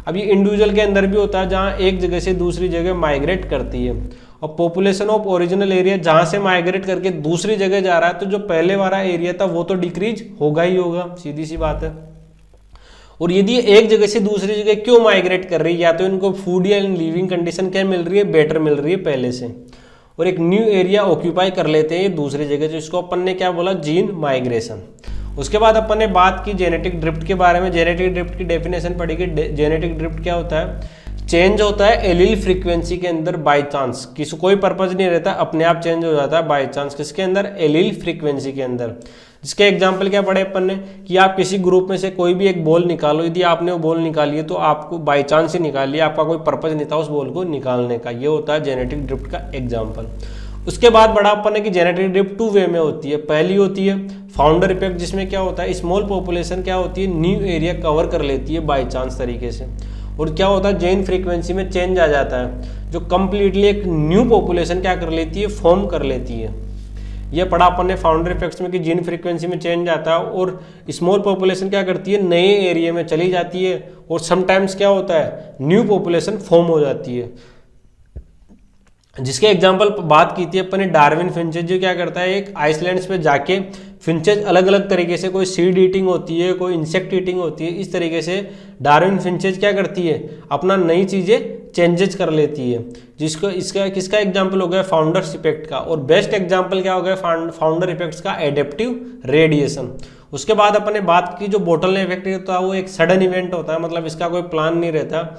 अब ये इंडिविजुअल के अंदर भी होता है जहाँ एक जगह से दूसरी जगह माइग्रेट करती है, और पॉपुलेशन ऑफ ओरिजिनल एरिया जहाँ से माइग्रेट करके दूसरी जगह जा रहा है तो जो पहले वाला एरिया था वो तो डिक्रीज होगा ही होगा, सीधी सी बात है। और यदि एक जगह से दूसरी जगह क्यों माइग्रेट कर रही है, या तो इनको फूड या लिविंग कंडीशन क्या मिल रही है, बेटर मिल रही है पहले से, और एक न्यू एरिया ऑक्यूपाई कर लेते हैं दूसरी जगह, जिसको अपन ने क्या बोला, जीन माइग्रेशन। उसके बाद अपन ने बात की जेनेटिक ड्रिफ्ट के बारे में। जेनेटिक ड्रिफ्ट की डेफिनेशन पढ़ी कि जेनेटिक ड्रिफ्ट क्या होता है, चेंज होता है एलील फ्रीक्वेंसी के अंदर बाय चांस, किसी कोई पर्पज नहीं रहता, अपने आप चेंज हो जाता है बाय चांस, किसके अंदर, एलील फ्रीक्वेंसी के अंदर। जिसके एग्जाम्पल क्या पढ़े अपन ने कि आप किसी ग्रुप में से कोई भी एक बॉल निकालो, यदि आपने वो बॉल निकाली है तो आपको बाय चांस ही निकाली, आपका कोई पर्पज नहीं था उस बॉल को निकालने का, ये होता है जेनेटिक ड्रिफ्ट का एग्जाम्पल। उसके बाद बड़ा अपन ने कि जेनेटिक ड्रिफ्ट टू वे में होती है। पहली होती है फाउंडर इफेक्ट, जिसमें क्या होता है, स्मॉल पॉपुलेशन क्या होती है, न्यू एरिया कवर कर लेती है बाय चांस तरीके से, और क्या होता है, जीन फ्रीक्वेंसी में चेंज आ जाता है जो कंप्लीटली एक न्यू पॉपुलेशन क्या कर लेती है, फॉर्म कर लेती है। ये पढ़ा अपन ने फाउंडर इफेक्ट्स में कि जीन फ्रीक्वेंसी में चेंज आता है और स्मॉल पॉपुलेशन क्या करती है, नए एरिया में चली जाती है, और समटाइम्स क्या होता है, न्यू पॉपुलेशन फॉर्म हो जाती है। जिसके एग्जाम्पल बात की थी अपन ने डार्विन फिंचेज, जो क्या करता है, एक आइसलैंड्स पे जाके फिंचेज अलग अलग तरीके से, कोई सीड ईटिंग होती है, कोई इंसेक्ट ईटिंग होती है, इस तरीके से डार्विन फिंचेज क्या करती है, अपना नई चीज़ें चेंजेस कर लेती है। जिसको इसका किसका एग्जाम्पल हो गया, फाउंडर्स इफेक्ट का। और बेस्ट एग्जाम्पल क्या हो गया, फाउंडर इफेक्ट्स का एडेप्टिव रेडिएशन। उसके बाद अपन ने बात की जो बोटल इफेक्ट होता है वो एक सडन इवेंट होता है, मतलब इसका कोई प्लान नहीं रहता,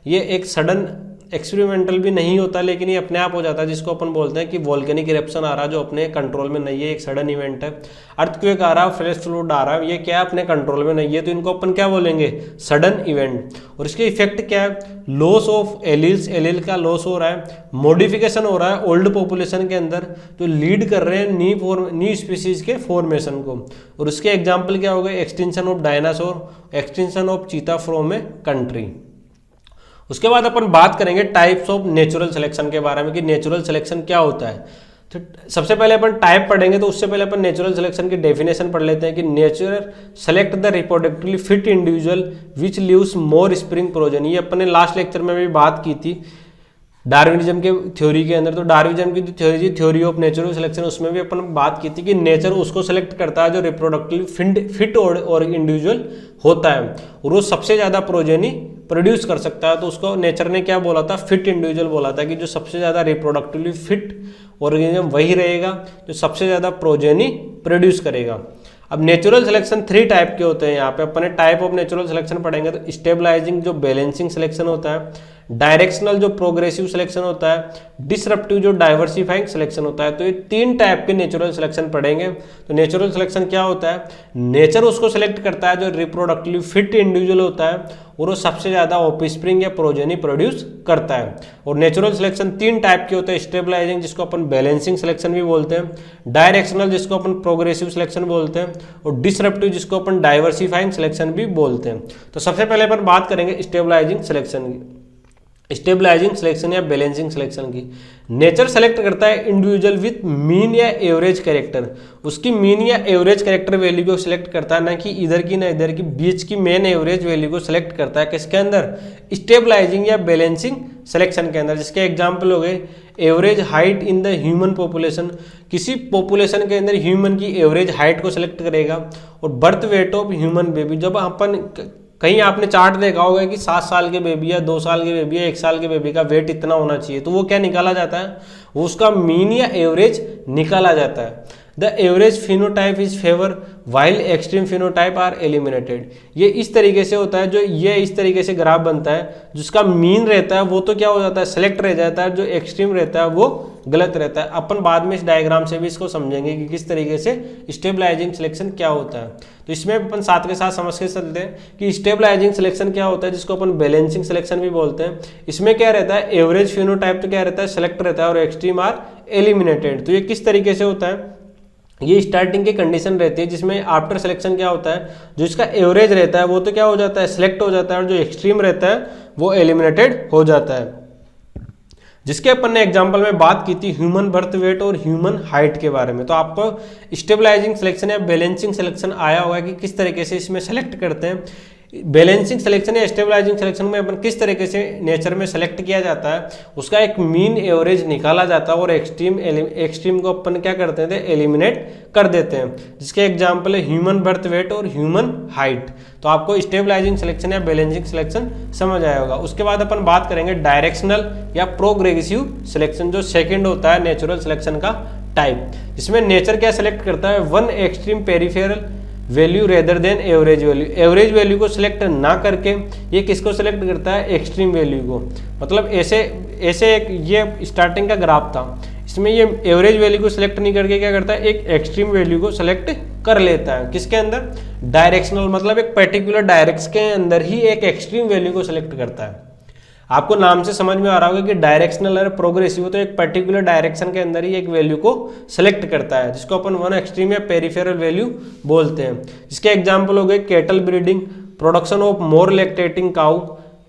ये एक सडन एक्सपेरिमेंटल भी नहीं होता, लेकिन ये अपने आप हो जाता है, जिसको अपन बोलते हैं कि वोल्केनिक इरप्शन आ रहा है जो अपने कंट्रोल में नहीं है, एक सडन इवेंट है। अर्थक्वेक आ रहा है, फ्लैश फ्लड आ रहा है, ये क्या है, अपने कंट्रोल में नहीं है, तो इनको अपन क्या बोलेंगे, सडन इवेंट। और इसके इफेक्ट क्या है, लॉस ऑफ एलिल्स, एलिल का लॉस हो रहा है, मॉडिफिकेशन हो रहा है ओल्ड पॉपुलेशन के अंदर, जो लीड कर रहे हैं न्यू स्पीसीज के फॉर्मेशन को। और उसके एग्जाम्पल क्या हो गए, extension of dinosaur, extension of चीता फ्रॉम ए कंट्री। उसके बाद अपन बात करेंगे टाइप्स ऑफ नेचुरल सिलेक्शन के बारे में कि नेचुरल सिलेक्शन क्या होता है। तो सबसे पहले अपन टाइप पढ़ेंगे, तो उससे पहले अपन नेचुरल सिलेक्शन की डेफिनेशन पढ़ लेते हैं कि nature select the reproductively fit individual which leaves more spring progeny. ये अपन ने लास्ट लेक्चर में भी बात की थी डार्विनिज्म के थ्योरी के अंदर। तो डार्विनिज्म की theory, theory of natural selection, उसमें भी अपन बात की थी कि नेचर उसको सेलेक्ट करता है जो रिप्रोडक्टिवली फिट और इंडिविजुअल होता है, और वो सबसे ज़्यादा प्रोजेनी प्रोड्यूस कर सकता है। तो उसको नेचर ने क्या बोला था, फिट इंडिविजुअल बोला था, कि जो सबसे ज़्यादा रिप्रोडक्टिवली फिट ऑर्गेनिज्म वही रहेगा जो सबसे ज़्यादा प्रोजेनी प्रोड्यूस करेगा। अब नेचुरल सिलेक्शन 3 टाइप के होते हैं। यहाँ पे अपन टाइप ऑफ नेचुरल सिलेक्शन पढ़ेंगे तो स्टेबलाइजिंग जो बैलेंसिंग सिलेक्शन होता है, डायरेक्शनल जो प्रोग्रेसिव सिलेक्शन होता है, डिसरप्टिव जो डाइवर्सिफाइंग सिलेक्शन होता है। तो ये 3 टाइप के नेचुरल सिलेक्शन पढ़ेंगे। तो नेचुरल सिलेक्शन क्या होता है? नेचर उसको सिलेक्ट करता है जो रिप्रोडक्टिवली फिट इंडिविजुअल होता है और वो सबसे ज़्यादा ऑफस्प्रिंग या प्रोजेनी प्रोड्यूस करता है। और नेचुरल सिलेक्शन 3 टाइप के होते हैं, स्टेबलाइजिंग जिसको अपन बैलेंसिंग सिलेक्शन भी बोलते हैं, डायरेक्शनल जिसको अपन प्रोग्रेसिव सिलेक्शन बोलते हैं, और डिसरप्टिव जिसको अपन डाइवर्सिफाइंग सिलेक्शन भी बोलते हैं। तो सबसे पहले अपन बात करेंगे स्टेबलाइजिंग सिलेक्शन की, स्टेबलाइजिंग सिलेक्शन या बैलेंसिंग सिलेक्शन की। नेचर सेलेक्ट करता है इंडिविजुअल विथ मीन या एवरेज कैरेक्टर, उसकी मीन या एवरेज कैरेक्टर वैल्यू को सिलेक्ट करता है, ना कि इधर की ना इधर की, बीच की मेन एवरेज वैल्यू को सिलेक्ट करता है। किसके अंदर? स्टेबलाइजिंग या बैलेंसिंग सिलेक्शन के अंदर। जिसके एग्जाम्पल हो गए average height in the human population, किसी पॉपुलेशन के अंदर ह्यूमन की एवरेज हाइट को सिलेक्ट करेगा। और birth weight of human baby, जब अपन कहीं आपने चार्ट देखा होगा कि 7 साल के बेबी या 2 साल के बेबी या 1 साल के बेबी का वेट इतना होना चाहिए, तो वो क्या निकाला जाता है? वो उसका मीन या एवरेज निकाला जाता है। The average phenotype is favour while extreme phenotype are eliminated. ये इस तरीके से होता है, जो ये इस तरीके से ग्राफ बनता है, जिसका मीन रहता है वो तो क्या हो जाता है? सेलेक्ट रह जाता है, जो एक्सट्रीम रहता है वो गलत रहता है। अपन बाद में इस डायग्राम से भी इसको समझेंगे कि किस तरीके से स्टेबलाइजिंग सिलेक्शन क्या होता है। तो इसमें अपन साथ के साथ समझ के चलते हैं कि स्टेबलाइजिंग सिलेक्शन क्या होता है, जिसको अपन बैलेंसिंग सिलेक्शन भी बोलते हैं। इसमें क्या रहता है? एवरेज फिनोटाइप तो क्या रहता है? सेलेक्ट रहता है, और एक्सट्रीम आर एलिमिनेटेड। तो ये किस तरीके से होता है? ये स्टार्टिंग की कंडीशन रहती है, जिसमें आफ्टर सिलेक्शन क्या होता है? जो इसका एवरेज रहता है वो तो क्या हो जाता है? सिलेक्ट हो जाता है, और जो एक्सट्रीम रहता है वो एलिमिनेटेड हो जाता है। जिसके अपन ने एग्जांपल में बात की थी ह्यूमन बर्थ वेट और ह्यूमन हाइट के बारे में। तो आपको स्टेबलाइजिंग सिलेक्शन या बैलेंसिंग सिलेक्शन आया होगा कि किस तरीके से इसमें सेलेक्ट करते हैं। बैलेंसिंग सिलेक्शन या स्टेबलाइजिंग सिलेक्शन में अपन किस तरीके से नेचर में सेलेक्ट किया जाता है, उसका एक मीन एवरेज निकाला जाता है, और एक्सट्रीम को अपन क्या करते थे? एलिमिनेट कर देते हैं। जिसके एग्जांपल है ह्यूमन बर्थ वेट और ह्यूमन हाइट। तो आपको स्टेबलाइजिंग सिलेक्शन या बैलेंसिंग सिलेक्शन समझ आया होगा। उसके बाद अपन बात करेंगे डायरेक्शनल या प्रोग्रेसिव सिलेक्शन, जो सेकेंड होता है नेचुरल सिलेक्शन का टाइप। जिसमें नेचर क्या सेलेक्ट करता है? One extreme peripheral value rather than average value. Average value को सिलेक्ट ना करके ये किसको सिलेक्ट करता है? एक्सट्रीम वैल्यू को। मतलब ऐसे एक ये स्टार्टिंग का ग्राफ था, इसमें ये एवरेज वैल्यू को सिलेक्ट नहीं करके क्या करता है? एक एक्सट्रीम वैल्यू को सिलेक्ट कर लेता है। किसके अंदर? डायरेक्शनल, मतलब एक पर्टिकुलर डायरेक्शन के अंदर ही एक एक्सट्रीम वैल्यू को सिलेक्ट करता है। आपको नाम से समझ में आ रहा होगा कि डायरेक्शनल और प्रोग्रेसिव, तो एक पर्टिकुलर डायरेक्शन के अंदर ही एक वैल्यू को सेलेक्ट करता है, जिसको अपन वन एक्सट्रीम या पेरिफेरल वैल्यू बोलते हैं। इसके एग्जांपल हो गए cattle breeding, production of more lactating cow,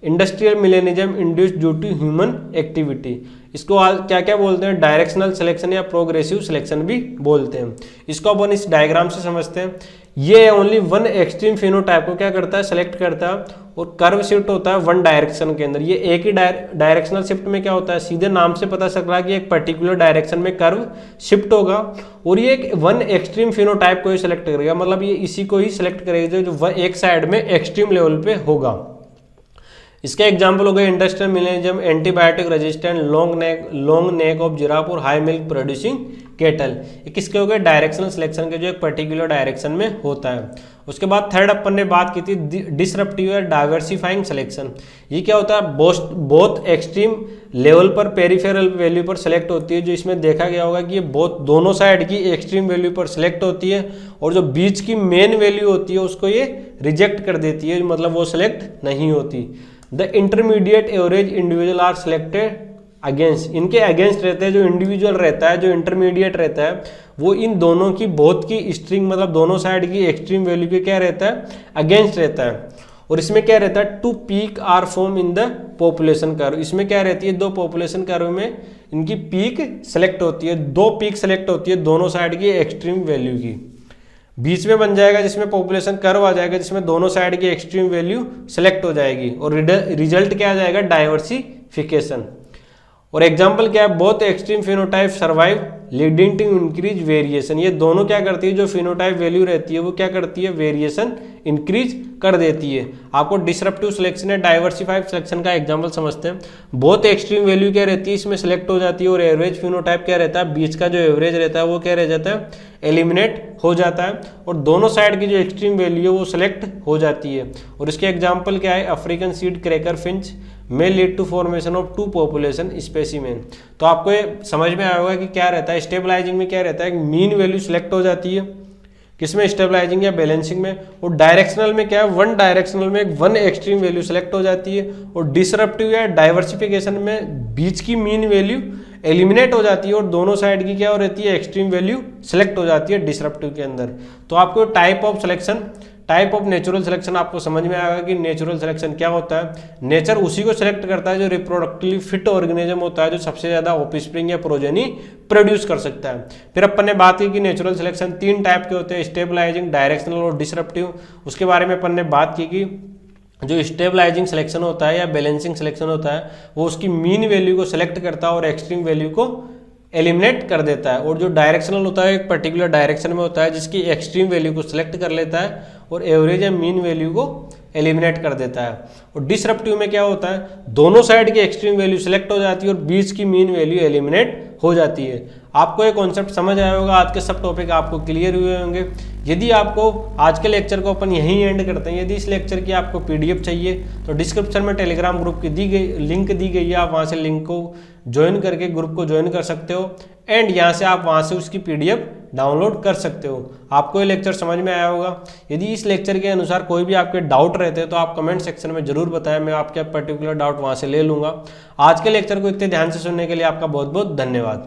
industrial melanism induced due to human activity. इसको क्या क्या बोलते हैं? डायरेक्शनल सिलेक्शन या प्रोग्रेसिव सिलेक्शन भी बोलते हैं। इसको अपन इस डायग्राम से समझते हैं। ये ओनली वन एक्सट्रीम फिनोटाइप को क्या करता है? सेलेक्ट करता है, और कर्व शिफ्ट होता है वन डायरेक्शन के अंदर। ये एक ही डायरेक्शनल शिफ्ट में क्या होता है? सीधे नाम से पता चल रहा है कि एक पर्टिकुलर डायरेक्शन में कर्व शिफ्ट होगा, और ये एक वन एक्सट्रीम फिनोटाइप को ही सिलेक्ट करेगा। मतलब ये इसी को ही सिलेक्ट करेगा जो एक साइड में एक्सट्रीम लेवल पे होगा। इसके एग्जाम्पल हो गए industrial मिलेनिज्म, antibiotic resistant, long neck of giraffe और हाई मिल्क प्रोड्यूसिंग केटल। ये किसके हो गए? डायरेक्शनल सिलेक्शन के, जो एक पर्टिकुलर डायरेक्शन में होता है। उसके बाद थर्ड अपन ने बात की थी डिसरप्टिव या डाइवर्सिफाइंग सिलेक्शन। ये क्या होता है? बोथ एक्सट्रीम लेवल पर पेरिफेरल वैल्यू पर सेलेक्ट होती है, जो इसमें देखा गया होगा कि ये दोनों साइड की एक्सट्रीम वैल्यू पर सेलेक्ट होती है, और जो बीच की मेन वैल्यू होती है उसको ये रिजेक्ट कर देती है, मतलब वो सिलेक्ट नहीं होती। The intermediate average individual are selected against, इनके अगेंस्ट रहते हैं। जो इंडिविजुअल रहता है, जो इंटरमीडिएट रहता है, वो इन दोनों की बोथ की स्ट्रिंग, मतलब दोनों साइड की एक्सट्रीम वैल्यू के क्या रहता है? अगेंस्ट रहता है। और इसमें क्या रहता है? Two peak are form in the population curve. इसमें क्या रहती है? दो पॉपुलेशन कर्व में इनकी पीक सेलेक्ट होती है, दो पीक सेलेक्ट होती है दोनों साइड की एक्सट्रीम वैल्यू की। बीच में बन जाएगा जिसमें पॉपुलेशन कर्व आ जाएगा, जिसमें दोनों साइड की एक्सट्रीम वैल्यू सेलेक्ट हो जाएगी, और रिजल्ट क्या आ जाएगा? डाइवर्सिफिकेशन। और एग्जाम्पल क्या है? Both extreme phenotype survive leading to increase variation. ये दोनों क्या करती है? जो फिनोटाइप वैल्यू रहती है वो क्या करती है? वेरिएशन इंक्रीज कर देती है। आपको डिसरप्टिव सिलेक्शन या डाइवर्सिफाइड सिलेक्शन का एग्जांपल समझते हैं। बहुत एक्सट्रीम वैल्यू क्या रहती है इसमें सेलेक्ट हो जाती है और एवरेज फिनोटाइप क्या रहता है, बीच का जो एवरेज रहता है वो क्या रह जाता है, एलिमिनेट हो जाता है और दोनों साइड की जो एक्सट्रीम वैल्यू है वो सिलेक्ट हो जाती है। और इसके एग्जांपल क्या है, अफ्रीकन सीड क्रैकर फिंच में lead to formation of 2 population specimen. तो आपको ये समझ में आया होगा कि क्या रहता है, स्टेबलाइजिंग में क्या रहता है, मीन वैल्यू सिलेक्ट हो जाती है, किसमें, स्टेबलाइजिंग या बैलेंसिंग में। और डायरेक्शनल में क्या है, वन डायरेक्शनल में वन एक्सट्रीम वैल्यू सेलेक्ट हो जाती है और डिसरप्टिव या डाइवर्सिफिकेशन में बीच की मीन वैल्यू एलिमिनेट हो जाती है और दोनों साइड की क्या हो रहती है, एक्सट्रीम वैल्यू सेलेक्ट हो जाती है डिसरप्टिव के अंदर। तो आपको type of selection, type of natural selection आपको समझ में आएगा कि नेचुरल सिलेक्शन क्या होता है। नेचर उसी को सिलेक्ट करता है जो रिप्रोडक्टिवली फिट ऑर्गेनिज्म होता है, जो सबसे ज्यादा ऑफस्प्रिंग या प्रोजेनी प्रोड्यूस कर सकता है। फिर अपन ने बात की कि नेचुरल सिलेक्शन 3 टाइप के होते हैं, स्टेबलाइजिंग, डायरेक्शनल और डिसरप्टिव। उसके बारे में अपन ने बात की कि जो स्टेबलाइजिंग सिलेक्शन होता है या बैलेंसिंग सिलेक्शन होता है वो उसकी मीन वैल्यू को सिलेक्ट करता है और एक्सट्रीम वैल्यू को एलिमिनेट कर देता है। और जो डायरेक्शनल होता है एक पर्टिकुलर डायरेक्शन में होता है जिसकी एक्सट्रीम वैल्यू को सिलेक्ट कर लेता है और एवरेज या मीन वैल्यू को एलिमिनेट कर देता है। और डिसरप्टिव में क्या होता है, दोनों साइड की एक्सट्रीम वैल्यू सिलेक्ट हो जाती है और बीच की मीन वैल्यू एलिमिनेट हो जाती है। आपको ये कॉन्सेप्ट समझ आया होगा, आज के सब टॉपिक आपको क्लियर हुए होंगे। यदि आपको आज के लेक्चर को अपन यहीं एंड करते हैं, यदि इस लेक्चर की आपको पीडीएफ चाहिए तो डिस्क्रिप्शन में टेलीग्राम ग्रुप की लिंक दी गई है, आप वहाँ से लिंक को ज्वाइन करके ग्रुप को ज्वाइन कर सकते हो एंड यहाँ से आप वहाँ से उसकी पीडीएफ डाउनलोड कर सकते हो। आपको ये लेक्चर समझ में आया होगा। यदि इस लेक्चर के अनुसार कोई भी आपके डाउट रहते हैं तो आप कमेंट सेक्शन में जरूर बताएं, मैं आपके पर्टिकुलर डाउट वहाँ से ले लूँगा। आज के लेक्चर को इतने ध्यान से सुनने के लिए आपका बहुत बहुत धन्यवाद।